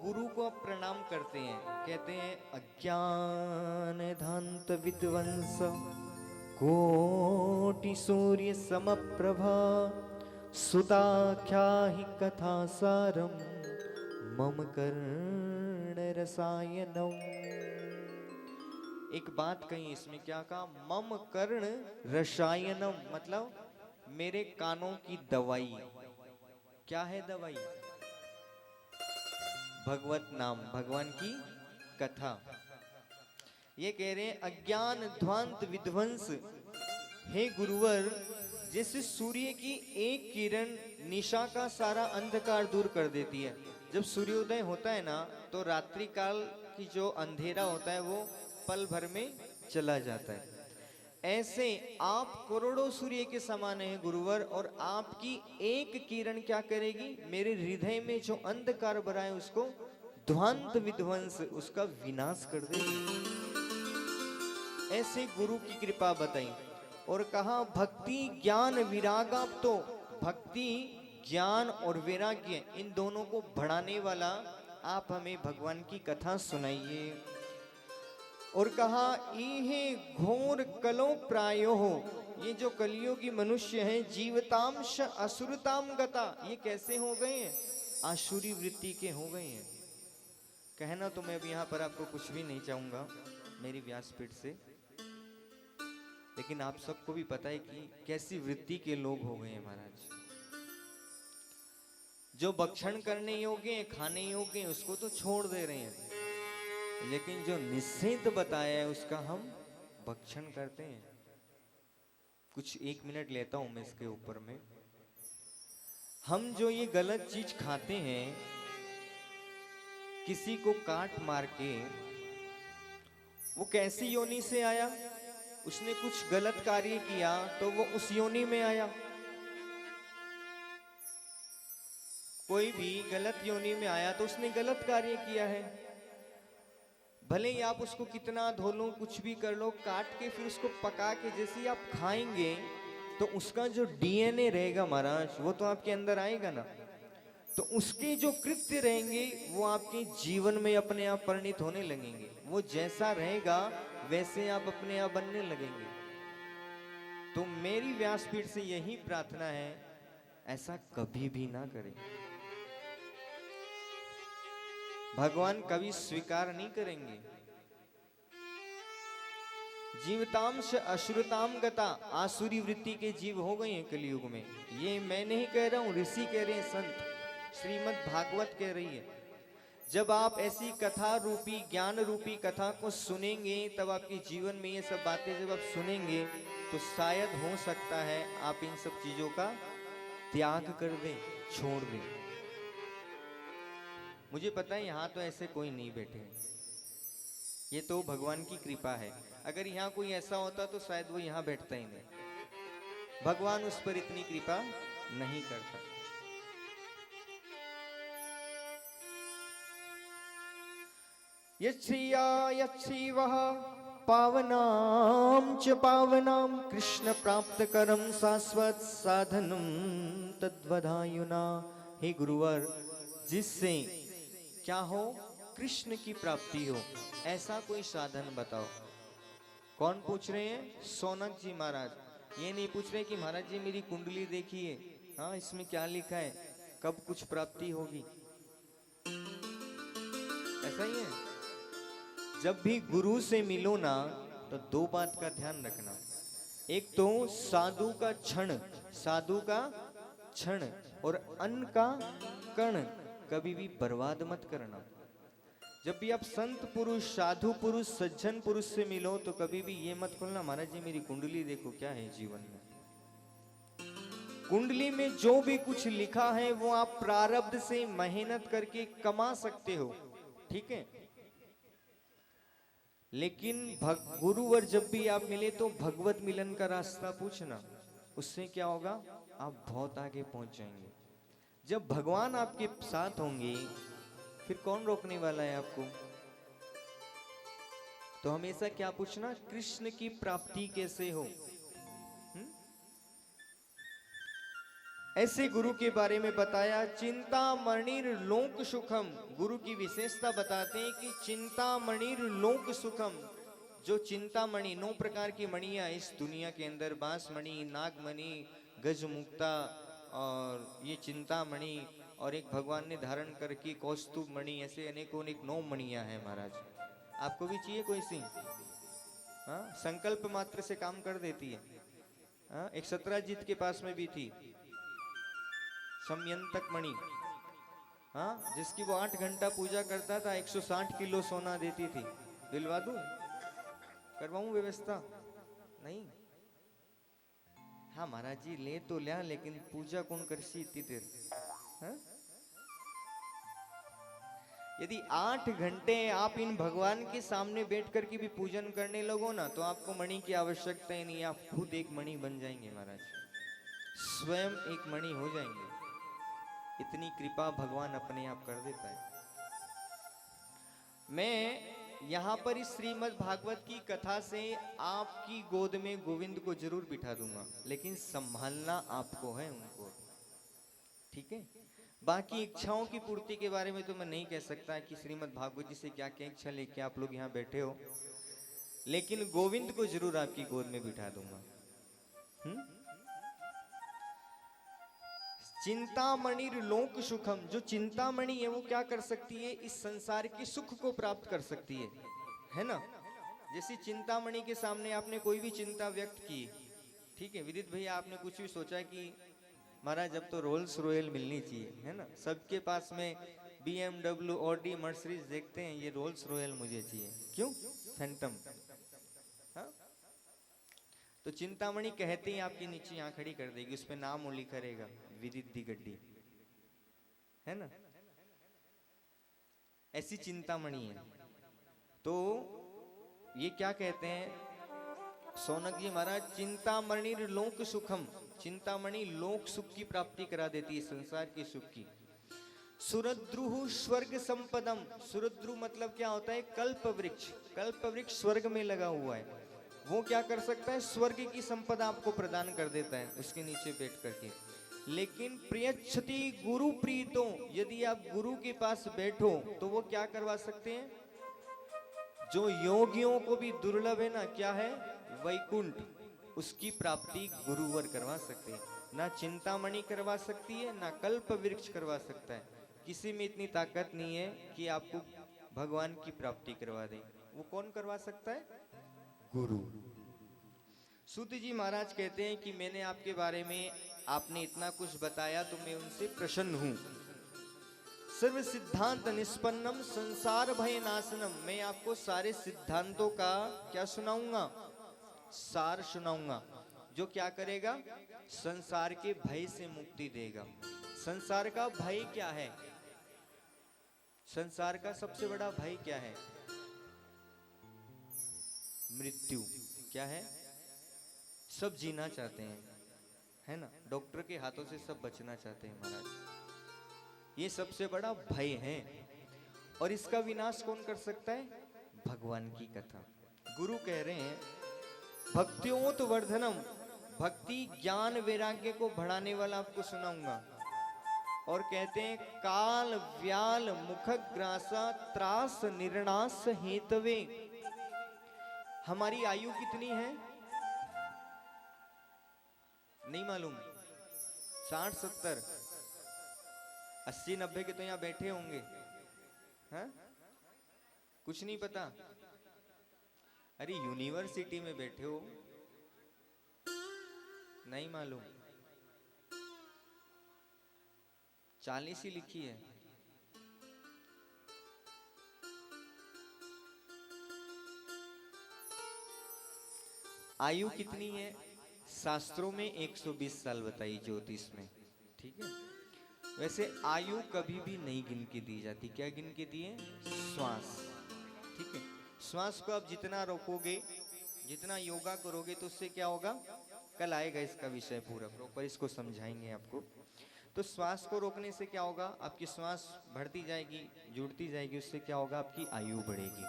गुरु को प्रणाम करते हैं। कहते हैं अज्ञान धांत विद्वंस कोटि सूर्य समप्रभा सुताख्या ही कथा सारम मम कर्ण रसायनम। एक बात कही इसमें, क्या कहा? मम कर्ण रसायनम, मतलब मेरे कानों की दवाई। क्या है दवाई? भगवत नाम, भगवान की कथा। ये कह रहे हैं अज्ञान ध्वांत विध्वंस, हे गुरुवर जैसे सूर्य की एक किरण निशा का सारा अंधकार दूर कर देती है। जब सूर्योदय होता है ना, तो रात्रि काल की जो अंधेरा होता है वो पल भर में चला जाता है। ऐसे आप करोड़ों सूर्य के समान हैं गुरुवर, और आपकी एक किरण क्या करेगी, मेरे हृदय में जो अंधकार भरा है उसको ध्वंत विध्वंस, उसका विनाश कर देगी। ऐसे गुरु की कृपा बताई और कहा भक्ति ज्ञान विराग। आप तो भक्ति ज्ञान और वैराग्य इन दोनों को बढ़ाने वाला आप हमें भगवान की कथा सुनाइए। और कहा इहे घोर कलो प्रायो हो, ये जो कलियुगी मनुष्य हैं जीवतांश असुरताम गता, ये कैसे हो गए हैं, आसुरी वृत्ति के हो गए हैं। कहना तो मैं अब यहाँ पर आपको कुछ भी नहीं चाहूंगा मेरी व्यासपीठ से, लेकिन आप सबको भी पता है कि कैसी वृत्ति के लोग हो गए हैं महाराज। जो भक्षण करने योग्य है, खाने योग्य है, उसको तो छोड़ दे रहे हैं, लेकिन जो निषेध बताया है उसका हम भक्षण करते हैं। कुछ 1 मिनट लेता हूं मैं इसके ऊपर में। हम जो ये गलत चीज खाते हैं, किसी को काट मार के, वो कैसी योनि से आया, उसने कुछ गलत कार्य किया तो वो उस योनि में आया। कोई भी गलत योनि में आया तो उसने गलत कार्य किया है। भले ही आप उसको कितना धो लो, कुछ भी कर लो, काट के फिर उसको पका के जैसे ही आप खाएंगे तो उसका जो डीएनए रहेगा महाराज, वो तो आपके अंदर आएगा ना। तो उसके जो कृत्य रहेंगे वो आपके जीवन में अपने आप परिणित होने लगेंगे। वो जैसा रहेगा वैसे आप अपने आप बनने लगेंगे। तो मेरी व्यासपीठ से यही प्रार्थना है, ऐसा कभी भी ना करें। भगवान कभी स्वीकार नहीं करेंगे। जीवतांश अश्रुताम गता, आसुरी वृत्ति के जीव हो गए हैं कलयुग में। ये मैं नहीं कह रहा हूं, ऋषि कह रहे हैं, संत श्रीमद् भागवत कह रही है। जब आप ऐसी कथा रूपी ज्ञान रूपी कथा को सुनेंगे, तब आपके जीवन में ये सब बातें जब आप सुनेंगे तो शायद हो सकता है आप इन सब चीजों का त्याग कर दें, छोड़ दें। मुझे पता है यहाँ तो ऐसे कोई नहीं बैठे हैं, ये तो भगवान की कृपा है। अगर यहाँ कोई ऐसा होता तो शायद वो यहाँ बैठता ही नहीं। भगवान उस पर इतनी कृपा नहीं करता। यच्छ्रिया यच्छ्रीवः पावनां च पावनां कृष्ण प्राप्त करम शाश्वत साधनम तद्वदायुना। हे गुरुवर, जिससे क्या हो, कृष्ण की प्राप्ति हो, ऐसा कोई साधन बताओ। कौन पूछ रहे हैं? सोनक जी महाराज। ये नहीं पूछ रहे कि महाराज जी मेरी कुंडली देखिए, हाँ इसमें क्या लिखा है, कब कुछ प्राप्ति होगी, ऐसा ही है। जब भी गुरु से मिलो ना तो 2 बात का ध्यान रखना। एक तो साधु का क्षण, साधु का क्षण, और अन्न का कण कभी भी बर्बाद मत करना। जब भी आप संत पुरुष, साधु पुरुष, सज्जन पुरुष से मिलो तो कभी भी ये मत बोलना महाराज जी मेरी कुंडली देखो क्या है जीवन में। कुंडली में जो भी कुछ लिखा है वो आप प्रारब्ध से मेहनत करके कमा सकते हो, ठीक है। लेकिन गुरुवर जब भी आप मिले तो भगवत मिलन का रास्ता पूछना, उससे क्या होगा, आप बहुत आगे पहुंच जाएंगे। जब भगवान आपके साथ होंगे फिर कौन रोकने वाला है आपको। तो हमेशा क्या पूछना, कृष्ण की प्राप्ति कैसे हो। ऐसे गुरु के बारे में बताया, चिंतामणिर लोक सुखम। गुरु की विशेषता बताते हैं कि चिंतामणिर लोक सुखम। जो चिंतामणि, 9 प्रकार की मणियां इस दुनिया के अंदर, बांसमणि, नागमणि, गजमुक्ता और ये चिंतामणि, और एक भगवान ने धारण करके कौस्तुभ मणि, ऐसे अनेकों 9 मणियां हैं महाराज। आपको भी चाहिए कोई सी? हाँ, संकल्प मात्र से काम कर देती है। हाँ, एक सत्राजीत के पास में भी थी समयंतक मणि, हाँ, जिसकी वो 8 घंटा पूजा करता था, 160 किलो सोना देती थी। दिलवा दूं, करवाऊं व्यवस्था? नहीं, हाँ महाराज जी ले तो लिया, लेकिन पूजा कौन करसी इतनी देर? हाँ? यदि 8 घंटे आप इन भगवान के सामने बैठ कर के भी पूजन करने लगो ना, तो आपको मणि की आवश्यकता ही नहीं, आप खुद एक मणि बन जाएंगे महाराज, स्वयं एक मणि हो जाएंगे। इतनी कृपा भगवान अपने आप कर देता है। मैं यहाँ पर इस श्रीमद् भागवत की कथा से आपकी गोद में गोविंद को जरूर बिठा दूंगा, लेकिन संभालना आपको है उनको, ठीक है? बाकी इच्छाओं की पूर्ति के बारे में तो मैं नहीं कह सकता कि श्रीमद् भागवत जी से क्या क्या इच्छा लेके आप लोग यहाँ बैठे हो, लेकिन गोविंद को जरूर आपकी गोद में बिठा दूंगा। चिंतामणि लोक सुखम, जो चिंतामणि है वो क्या कर सकती है? इस संसार के सुख को प्राप्त कर सकती है ना? जैसे चिंतामणि के सामने आपने कोई भी चिंता व्यक्त की, ठीक है विदित भैया, आपने कुछ भी सोचा कि महाराज अब तो रोल्स रॉयल मिलनी चाहिए, है ना? सबके पास में BMW, ऑडी, मर्सिडीज देखते हैं, ये रोल्स रॉयल मुझे चाहिए, क्यों? फैंटम। हाँ? तो चिंतामणि कहते ही आपकी नीचे यहाँ खड़ी कर देगी, उस पे नाम लिखा रहेगा विदित दी गड्डी, है ना? ऐसी चिंतामणि है। तो ये क्या कहते हैं सौनक जी महाराज? चिंतामणि लोक सुखम, चिंतामणि लोक सुख की प्राप्ति करा देती है, संसार के सुख की। सुरद्रुहु स्वर्ग संपदम, सुरद्रु मतलब क्या होता है? कल्प वृक्ष। कल्प वृक्ष स्वर्ग में लगा हुआ है, वो क्या कर सकता है? स्वर्ग की संपदा आपको प्रदान कर देता है उसके नीचे बैठ करके। लेकिन प्रियच्छति गुरु प्रीतो, यदि आप गुरु के पास बैठो तो वो क्या करवा सकते हैं? जो योगियों को भी दुर्लभ है ना, क्या है? वैकुंठ, उसकी प्राप्ति गुरुवर करवा सकते हैं। ना चिंतामणि करवा सकती है, ना कल्प वृक्ष करवा सकता है, किसी में इतनी ताकत नहीं है कि आपको भगवान की प्राप्ति करवा दे। वो कौन करवा सकता है? गुरु। सूत जी महाराज कहते हैं कि मैंने आपके बारे में, आपने इतना कुछ बताया तो मैं उनसे प्रसन्न हूं। सर्व सिद्धांत निष्पन्नम संसार भय नाशनम, मैं आपको सारे सिद्धांतों का क्या सुनाऊंगा? सार सुनाऊंगा, जो क्या करेगा? संसार के भय से मुक्ति देगा। संसार का भय क्या है? संसार का सबसे बड़ा भय क्या है? मृत्यु। क्या है? सब जीना चाहते हैं, है ना? डॉक्टर के हाथों से सब बचना चाहते हैं महाराज, ये सबसे बड़ा भय है। और इसका विनाश कौन कर सकता है? भगवान की कथा। गुरु कह रहे हैं भक्त्योत वर्धनम, भक्ति ज्ञान वैराग्य को बढ़ाने वाला आपको सुनाऊंगा। और कहते हैं काल व्याल मुखग्रासा त्रास निर्णास हेतवे, हमारी आयु कितनी है? नहीं मालूम, 60 70 80 90 के तो यहाँ बैठे होंगे, हाँ? कुछ नहीं पता? अरे यूनिवर्सिटी में बैठे हो, नहीं मालूम? 40 ही लिखी है। आयु कितनी है? शास्त्रों में 120 साल बताई, ज्योतिष में, ठीक है? वैसे आयु कभी भी नहीं गिन के दी जाती। क्या गिन के दी है? श्वास, ठीक है? श्वास को आप जितना रोकोगे, जितना योगा करोगे, तो उससे क्या होगा? कल आएगा इसका विषय पूरा प्रॉपर, इसको समझाएंगे आपको। तो श्वास को रोकने से क्या होगा? आपकी श्वास बढ़ती जाएगी, जुड़ती जाएगी, उससे क्या होगा? आपकी आयु बढ़ेगी।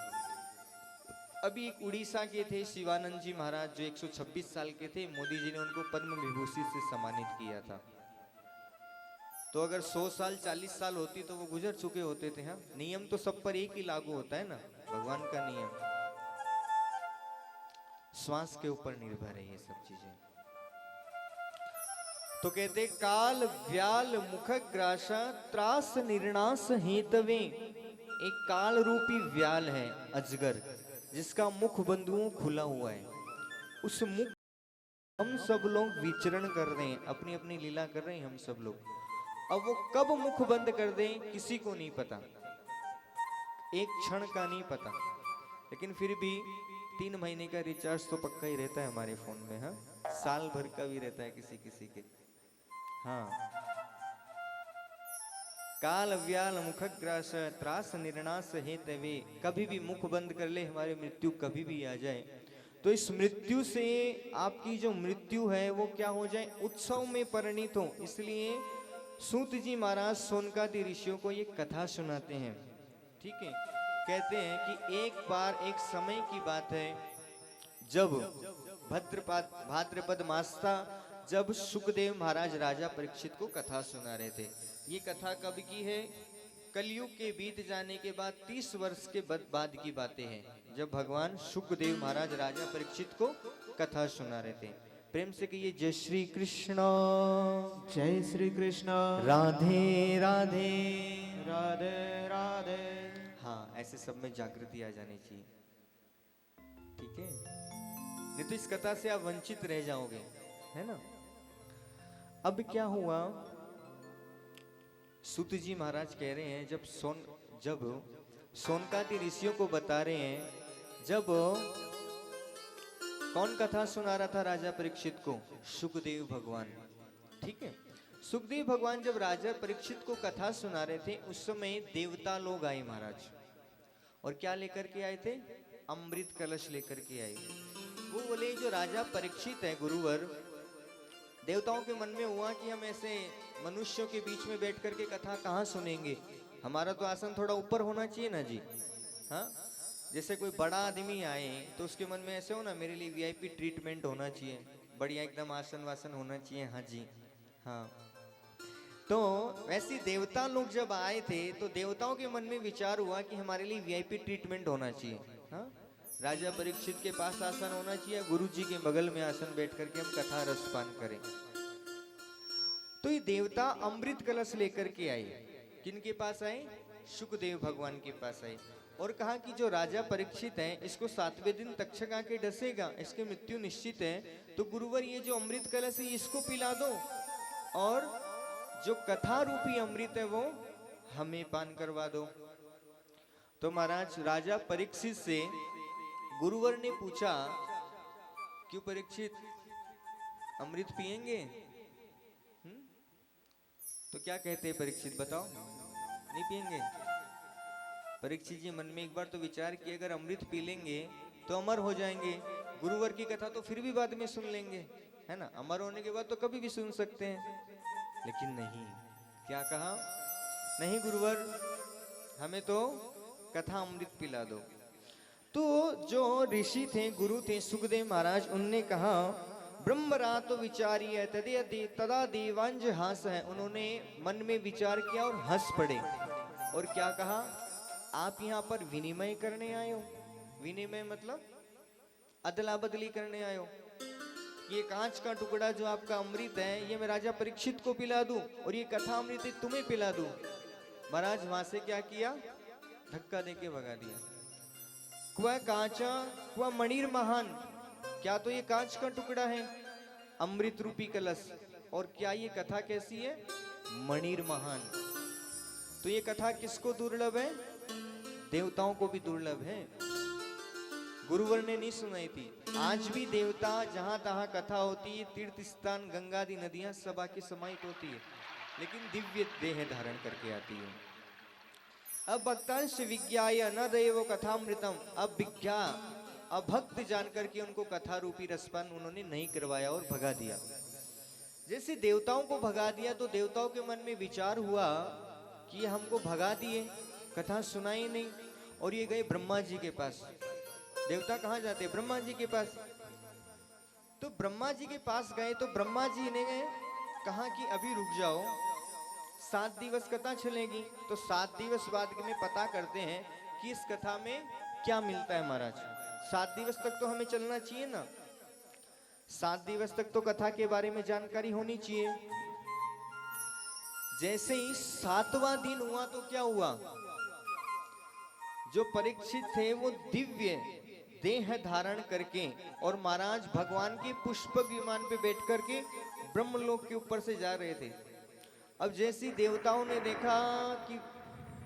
अभी एक उड़ीसा के थे शिवानंद जी महाराज, जो 126 साल के थे, मोदी जी ने उनको पद्म विभूषण से सम्मानित किया था। तो अगर 100 साल 40 साल होती तो वो गुजर चुके होते थे। हाँ, नियम तो सब पर एक ही लागू होता है ना, भगवान का नियम। श्वास के ऊपर निर्भर है ये सब चीजें। तो कहते काल व्याल मुखग्रासा त्रास निर्णास हेतवे, एक काल रूपी व्याल है, अजगर, जिसका मुख बंधुओं खुला हुआ है। उस मुख हम सब लोग विचरण कर रहे हैं, अपनी अपनी लीला कर रहे हैं हम सब लोग। अब वो कब मुख बंद कर दें किसी को नहीं पता, एक क्षण का नहीं पता। लेकिन फिर भी 3 महीने का रिचार्ज तो पक्का ही रहता है हमारे फोन में। हाँ, साल भर का भी रहता है किसी किसी के। हाँ, काल व्याल मुखग्रास त्रास निर्णास हेतवे, कभी भी मुख बंद कर ले हमारी मृत्यु कभी भी आ जाए, तो इस मृत्यु से आपकी जो मृत्यु है वो क्या हो जाए, उत्सव में परिणित हो। इसलिए सूत जी महाराज सोनकादि ऋषियों को ये कथा सुनाते हैं। ठीक है, कहते हैं कि एक बार एक समय की बात है, जब भाद्रपद मास था, जब सुखदेव महाराज राजा परीक्षित को कथा सुना रहे थे। ये कथा कब की है, कलयुग के बीत जाने के बाद 30 वर्ष के बाद की बातें हैं, जब भगवान सुखदेव महाराज राजा परीक्षित को कथा सुना रहे थे। प्रेम से कहिए जय श्री कृष्ण, जय श्री कृष्ण, राधे राधे, राधे राधे। हाँ, ऐसे सब में जागृति आ जानी चाहिए। ठीक है, नहीं तो इस कथा से आप वंचित रह जाओगे, है ना। अब क्या हुआ, सूत जी महाराज कह रहे हैं, जब सोनकादि ऋषियों को बता रहे हैं, जब कौन कथा सुना रहा था राजा परीक्षित को, सुखदेव भगवान। ठीक है, सुखदेव भगवान जब राजा परीक्षित को कथा सुना रहे थे, उस समय देवता लोग आए महाराज, और क्या लेकर के आए थे, अमृत कलश लेकर के आए। वो बोले जो राजा परीक्षित है गुरुवर, देवताओं के मन में हुआ कि हम ऐसे मनुष्यों के बीच में बैठ करके कथा कहाँ सुनेंगे, हमारा तो आसन थोड़ा ऊपर होना चाहिए ना जी। हाँ, जैसे कोई बड़ा आदमी आए तो उसके मन में ऐसे हो ना, मेरे लिए वीआईपी ट्रीटमेंट होना चाहिए, बढ़िया एकदम आसन वासन होना चाहिए। हाँ जी, हाँ। तो वैसे देवता लोग जब आए थे तो देवताओं के मन में विचार हुआ कि हमारे लिए वीआईपी ट्रीटमेंट होना चाहिए। हाँ, राजा परीक्षित के पास आसन होना चाहिए, गुरु जी के बगल में आसन बैठ करके हम कथा रसपान करें। तो ये देवता अमृत कलश लेकर के आए, किनके पास आए, सुखदेव भगवान के पास आए, और कहा कि जो राजा परीक्षित है, इसको 7वें दिन तक्षक आके डसेगा, इसकी मृत्यु निश्चित है, तो गुरुवर ये जो अमृत कलश है इसको पिला दो, और जो कथा रूपी अमृत है वो हमें पान करवा दो। तो महाराज राजा परीक्षित से गुरुवर ने पूछा, क्यों परीक्षित, अमृत पिएंगे? तो क्या कहते हैं परीक्षित, बताओ, नहीं पिएंगे? परीक्षित जी मन में एक बार तो विचार किए, अगर अमृत पी लेंगे तो अमर हो जाएंगे, गुरुवर की कथा तो फिर भी बाद में सुन लेंगे, है ना, अमर होने के बाद तो कभी भी सुन सकते हैं। लेकिन नहीं, क्या कहा, नहीं गुरुवर, हमें तो कथा अमृत पिला दो। तो जो ऋषि थे, गुरु थे सुखदेव महाराज, उनने कहा ब्रह्मरात विचारिय तदा देवांज हास है। उन्होंने मन में विचार किया और हंस पड़े, और क्या कहा, आप यहाँ पर विनिमय करने आए हो। विनिमय मतलब अदला बदली करने आए हो। ये कांच का टुकड़ा जो आपका अमृत है, ये मैं राजा परीक्षित को पिला दूं, और ये कथा अमृत तुम्हें पिला दूं। महाराज वहां से क्या किया, धक्का देके भगा दिया। क्व कांचा क्व मणिर महान, क्या तो ये कांच का टुकड़ा है, अमृत रूपी कलश, और क्या ये कथा कैसी है, मणिर महान। तो ये कथा किसको दुर्लभ है, देवताओं को भी दुर्लभ है। गुरुवर ने नहीं सुनाई थी। आज भी देवता जहां तहां कथा होती है, तीर्थ स्थान गंगादि नदियां सब आके समाहित होती है, लेकिन दिव्य देह धारण करके आती है। अब भक्तांश विज्ञाय न देवो कथामृतम, अब विज्ञा अभक्त जान करके उनको कथा रूपी रसपान उन्होंने नहीं करवाया और भगा दिया। जैसे देवताओं को भगा दिया तो देवताओं के मन में विचार हुआ कि ये हमको भगा दिए, कथा सुनाई नहीं, और ये गए ब्रह्मा जी के पास। देवता कहाँ जाते, ब्रह्मा जी के पास। तो ब्रह्मा जी के पास गए तो ब्रह्मा जी ने कहा कि अभी रुक जाओ, 7 दिवस कथा चलेगी, तो 7 दिवस बाद में पता करते हैं कि इस कथा में क्या मिलता है। महाराज 7 दिवस तक तो हमें चलना चाहिए ना, 7 दिवस तक तो कथा के बारे में जानकारी होनी चाहिए। जैसे ही 7वां दिन हुआ तो क्या हुआ, जो परीक्षित थे वो दिव्य देह धारण करके और महाराज भगवान के पुष्पक विमान पे बैठ करके ब्रह्मलोक के ऊपर से जा रहे थे। अब जैसी देवताओं ने देखा कि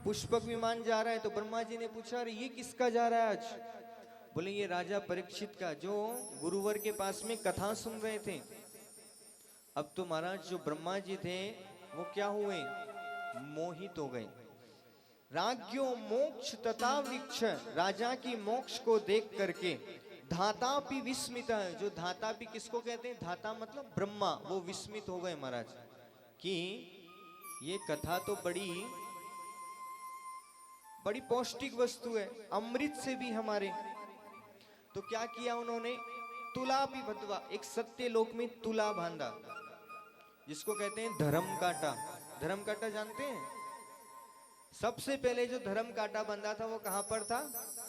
पुष्पक विमान जा रहा है तो ब्रह्मा जी ने पूछा, अरे ये किसका जा रहा है आज? बोले ये राजा परीक्षित का, जो गुरुवर के पास में कथा सुन रहे थे। अब तो महाराज जो ब्रह्मा जी थे वो क्या हुए, मोहित हो गए। राज्यो मोक्ष तथा वृक्ष, राजा की मोक्ष को देख करके धातापि विस्मित है। जो धातापि किसको कहते हैं, धाता मतलब ब्रह्मा, वो विस्मित हो गए महाराज कि ये कथा तो बड़ी बड़ी पौष्टिक वस्तु है, अमृत से भी हमारे। तो क्या किया उन्होंने, तुला भी बंधवा, एक सत्य लोक में तुला बांधा, जिसको कहते हैं धर्म काटा। धर्म काटा जानते हैं, सबसे पहले जो धर्म काटा बंधा था वो कहां पर था,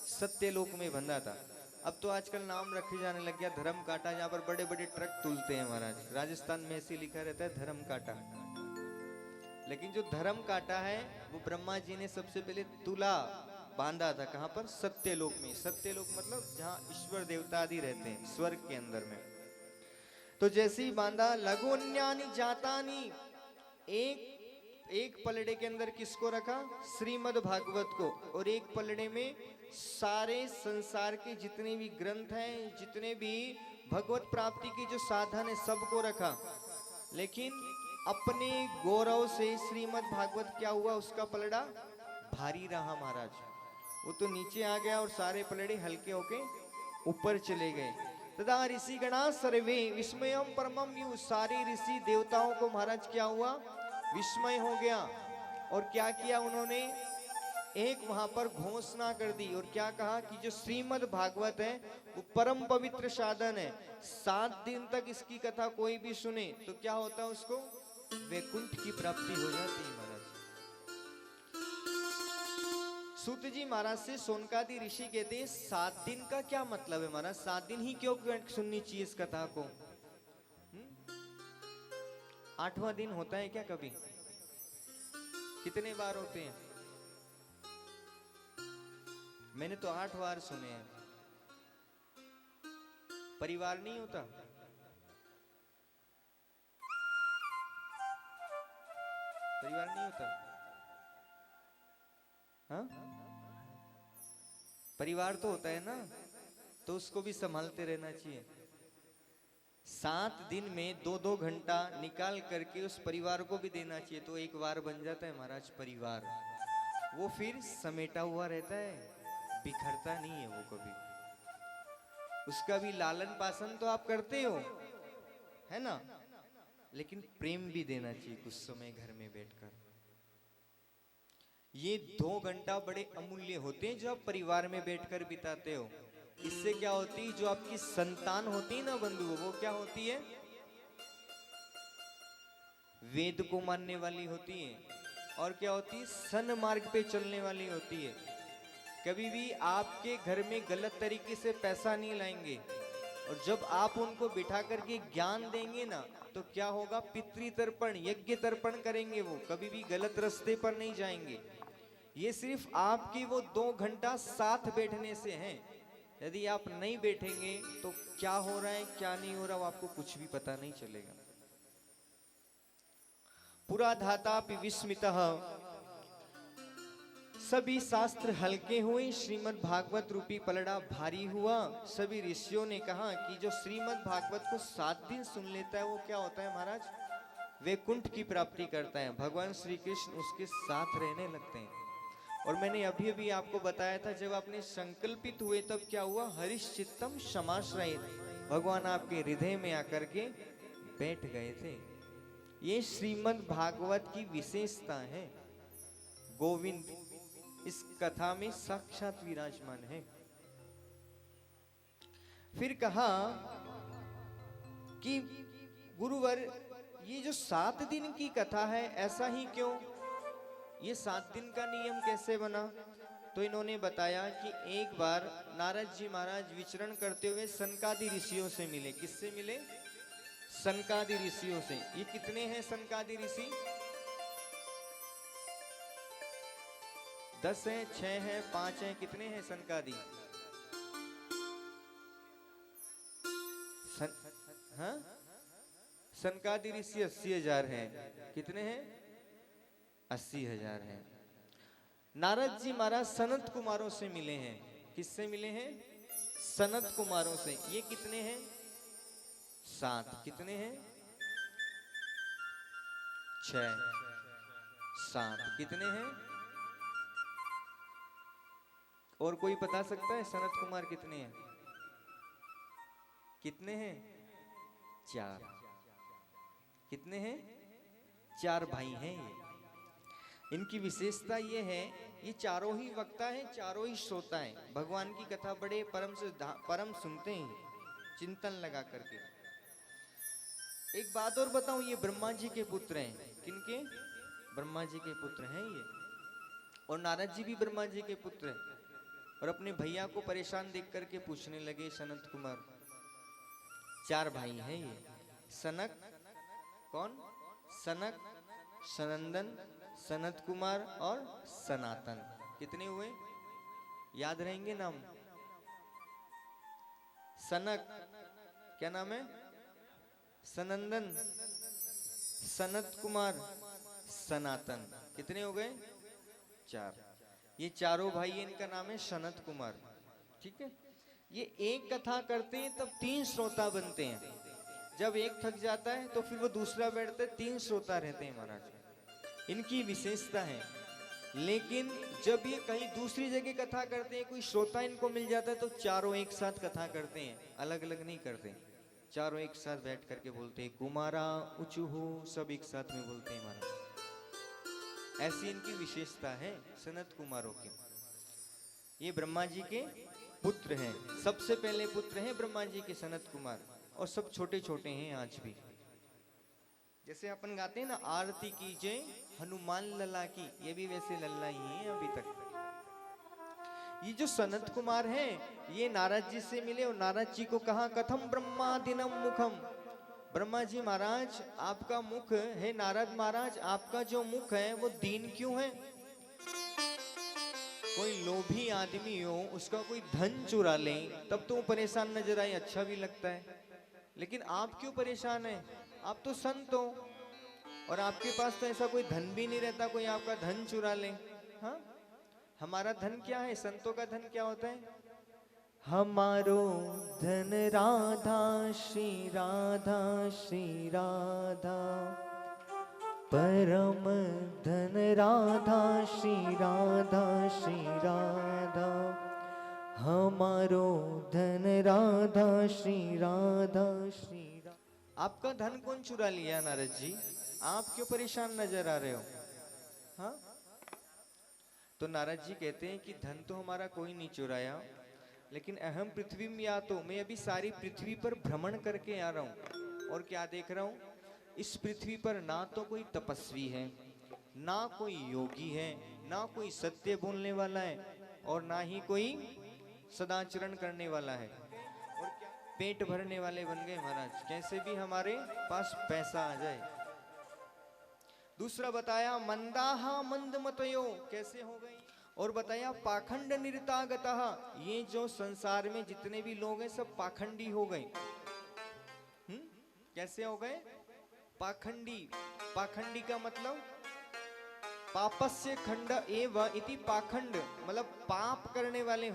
सत्य लोक में बंधा था। अब तो आजकल नाम रखे जाने लग गया धर्म काटा, जहां पर बड़े बड़े ट्रक तुलते हैं महाराज। राजस्थान में ऐसे लिखा रहता है धर्म काटा, लेकिन जो धर्म काटा है वो ब्रह्मा जी ने सबसे पहले तुला बांधा था। कहां पर, सत्यलोक में। सत्यलोक मतलब जहां ईश्वर देवता आदि रहते हैं, स्वर्ग के अंदर में। तो जैसे ही बांधा, लगोन्यानी जातानी, एक पलड़े के अंदर किसको रखा, श्रीमद् भागवत को, और एक पलड़े में सारे संसार के जितने भी ग्रंथ हैं, जितने भी भगवत प्राप्ति के जो साधन है, सबको रखा। लेकिन अपने गौरव से श्रीमद् भागवत क्या हुआ, उसका पलड़ा भारी रहा महाराज। वो तो नीचे आ गया और सारे पलड़े हल्के होके ऊपर चले गए। तदा ऋषि गणा सर्वे विस्मयम परमम यू, सारे ऋषि देवताओं को महाराज क्या हुआ, विस्मय हो गया। और क्या किया उन्होंने, एक वहां पर घोषणा कर दी और क्या कहा कि जो श्रीमद् भागवत है वो परम पवित्र साधन है। 7 दिन तक इसकी कथा कोई भी सुने तो क्या होता है, उसको वैकुंठ की प्राप्ति हो जाती है महाराज। सूत जी महाराज से सोनकादि ऋषि कहते हैं 7 दिन का क्या मतलब है महाराज, 7 दिन ही क्यों सुननी चाहिए इस कथा को। 8वां दिन होता है क्या कभी, कितने बार होते हैं, मैंने तो 8 बार सुने हैं। परिवार नहीं होता, परिवार नहीं होता, हाँ परिवार तो होता है ना, तो उसको भी संभालते रहना चाहिए। 7 दिन में 2-2 घंटा निकाल करके उस परिवार को भी देना चाहिए, तो एक बार बन जाता है महाराज परिवार। वो फिर समेटा हुआ रहता है, बिखरता नहीं है वो कभी। उसका भी लालन पालन तो आप करते हो, है ना, लेकिन प्रेम भी देना चाहिए कुछ समय घर में बैठकर। ये 2 घंटा बड़े अमूल्य होते हैं जो आप परिवार में बैठकर बिताते हो। इससे क्या होती है, जो आपकी संतान होती है ना बंधु, वो क्या होती है, वेद को मानने वाली होती है। और क्या होती है, सन्मार्ग पे चलने वाली होती है। कभी भी आपके घर में गलत तरीके से पैसा नहीं लाएंगे। और जब आप उनको बिठा करके ज्ञान देंगे ना, तो क्या होगा, पितृतर्पण यज्ञ तर्पण करेंगे, वो कभी भी गलत रास्ते पर नहीं जाएंगे। ये सिर्फ आपकी वो 2 घंटा साथ बैठने से है। यदि आप नहीं बैठेंगे तो क्या हो रहा है क्या नहीं हो रहा, वो आपको कुछ भी पता नहीं चलेगा। पुरा धातापि विस्मितः, सभी शास्त्र हल्के हुए, श्रीमद् भागवत रूपी पलड़ा भारी हुआ। सभी ऋषियों ने कहा कि जो श्रीमद् भागवत को 7 दिन सुन लेता है वो क्या होता है महाराज, वैकुंठ की प्राप्ति करता है, भगवान श्री कृष्ण उसके साथ रहने लगते हैं। और मैंने अभी अभी आपको बताया था, जब आपने संकल्पित हुए तब क्या हुआ, हरिश्चित्तम समाश्रयेत, भगवान आपके हृदय में आकर के बैठ गए थे। ये श्रीमद् भागवत की विशेषता है। गोविंद इस कथा में साक्षात विराजमान है। फिर कहा कि गुरुवर ये जो 7 दिन की कथा है, ऐसा ही क्यों, ये 7 दिन का नियम कैसे बना। तो इन्होंने बताया कि एक बार नारद जी महाराज विचरण करते हुए सनकादि ऋषियों से मिले। किससे मिले, सनकादि ऋषियों से। ये कितने हैं सनकादि ऋषि, 10 हैं, 6 हैं, 5 हैं, कितने हैं सनकादि, हाँ सनकादि ऋषि 80,000 हैं। कितने हैं, 80,000 हैं। नारद जी महाराज सनत कुमारों से मिले हैं। किससे मिले हैं, सनत कुमारों से। ये कितने हैं? 7। कितने हैं? 6 7। कितने हैं? और कोई बता सकता है सनत कुमार कितने हैं? कितने हैं? 4। कितने हैं? 4 भाई हैं ये। इनकी विशेषता ये है, ये चारों ही वक्ता हैं, चारों ही श्रोता हैं। भगवान की कथा बड़े परम सुनते हैं, चिंतन लगा करके। एक बात और बताऊं, ये ब्रह्मा जी के पुत्र हैं। किनके? ब्रह्मा जी के पुत्र हैं ये। और नारद जी भी ब्रह्मा जी के पुत्र हैं। और अपने भैया को परेशान देख करके पूछने लगे सनत कुमार। 4 भाई हैं ये। सनक, कौन? सनक, सनंदन, सनत कुमार और सनातन। कितने हुए? याद रहेंगे नाम? सनक, क्या नाम है? सनंदन, सनत कुमार, सनातन। कितने हो गए? 4। ये चारों भाई, इनका नाम है सनत कुमार। ठीक है। ये एक कथा करते हैं तब 3 श्रोता बनते हैं। जब एक थक जाता है तो फिर वो दूसरा बैठते, 3 श्रोता रहते हैं महाराज। इनकी विशेषता है। लेकिन जब ये कहीं दूसरी जगह कथा करते हैं, कोई श्रोता इनको मिल जाता है, तो चारों एक साथ कथा करते हैं, अलग अलग नहीं करते। चारों एक साथ बैठ करके बोलते हैं कुमारा उचुहु, सब एक साथ में बोलते हैं महाराज। ऐसी इनकी विशेषता है सनत कुमारों की। ये ब्रह्मा जी के पुत्र हैं, सबसे पहले पुत्र हैं ब्रह्मा जी के सनत कुमार। और सब छोटे छोटे हैं आज भी। जैसे अपन गाते हैं ना, आरती कीजिए हनुमान लला की, ये भी वैसे लल्ला ही हैं अभी तक। ये जो सनत कुमार हैं, ये नारद जी से मिले और नारद जी को कहा कथम ब्रह्मा दिनम मुखम। ब्रह्मा जी महाराज, आपका मुख है, नारद महाराज आपका जो मुख है वो दीन क्यों है? कोई लोभी आदमी हो, उसका कोई धन चुरा ले तब तो परेशान नजर आए, अच्छा भी लगता है। लेकिन आप क्यों परेशान हैं? आप तो संत हो और आपके पास तो ऐसा कोई धन भी नहीं रहता, कोई आपका धन चुरा ले। हाँ, हमारा धन क्या है? संतों का धन क्या होता है? हमारो धन राधा श्री राधा श्री राधा, परम धन राधा श्री राधा श्री राधा, हमारो धन राधा श्री राधा श्री राधा। आपका धन कौन चुरा लिया नारद जी? आप क्यों परेशान नजर आ रहे हो? हाँ, तो नारद जी कहते हैं कि धन तो हमारा कोई नहीं चुराया, लेकिन अहम पृथ्वी में या तो मैं अभी सारी पृथ्वी पर भ्रमण करके आ रहा हूं। और क्या देख रहा हूं? इस पृथ्वी पर ना तो कोई तपस्वी है, ना कोई योगी है, ना कोई सत्य बोलने वाला है, और ना ही कोई सदाचरण करने वाला है। और क्या पेट भरने वाले बन गए महाराज, कैसे भी हमारे पास पैसा आ जाए। दूसरा बताया मंदाहा मंदमतयो, कैसे हो गई? और बताया पाखंड निरतागतः, ये जो संसार में जितने भी लोग हैं सब पाखंडी हो गए। कैसे हो गए? पाखंडी। पाखंडी का मतलब पापस्य खंड एव इति पाखंड, मतलब पाप करने वाले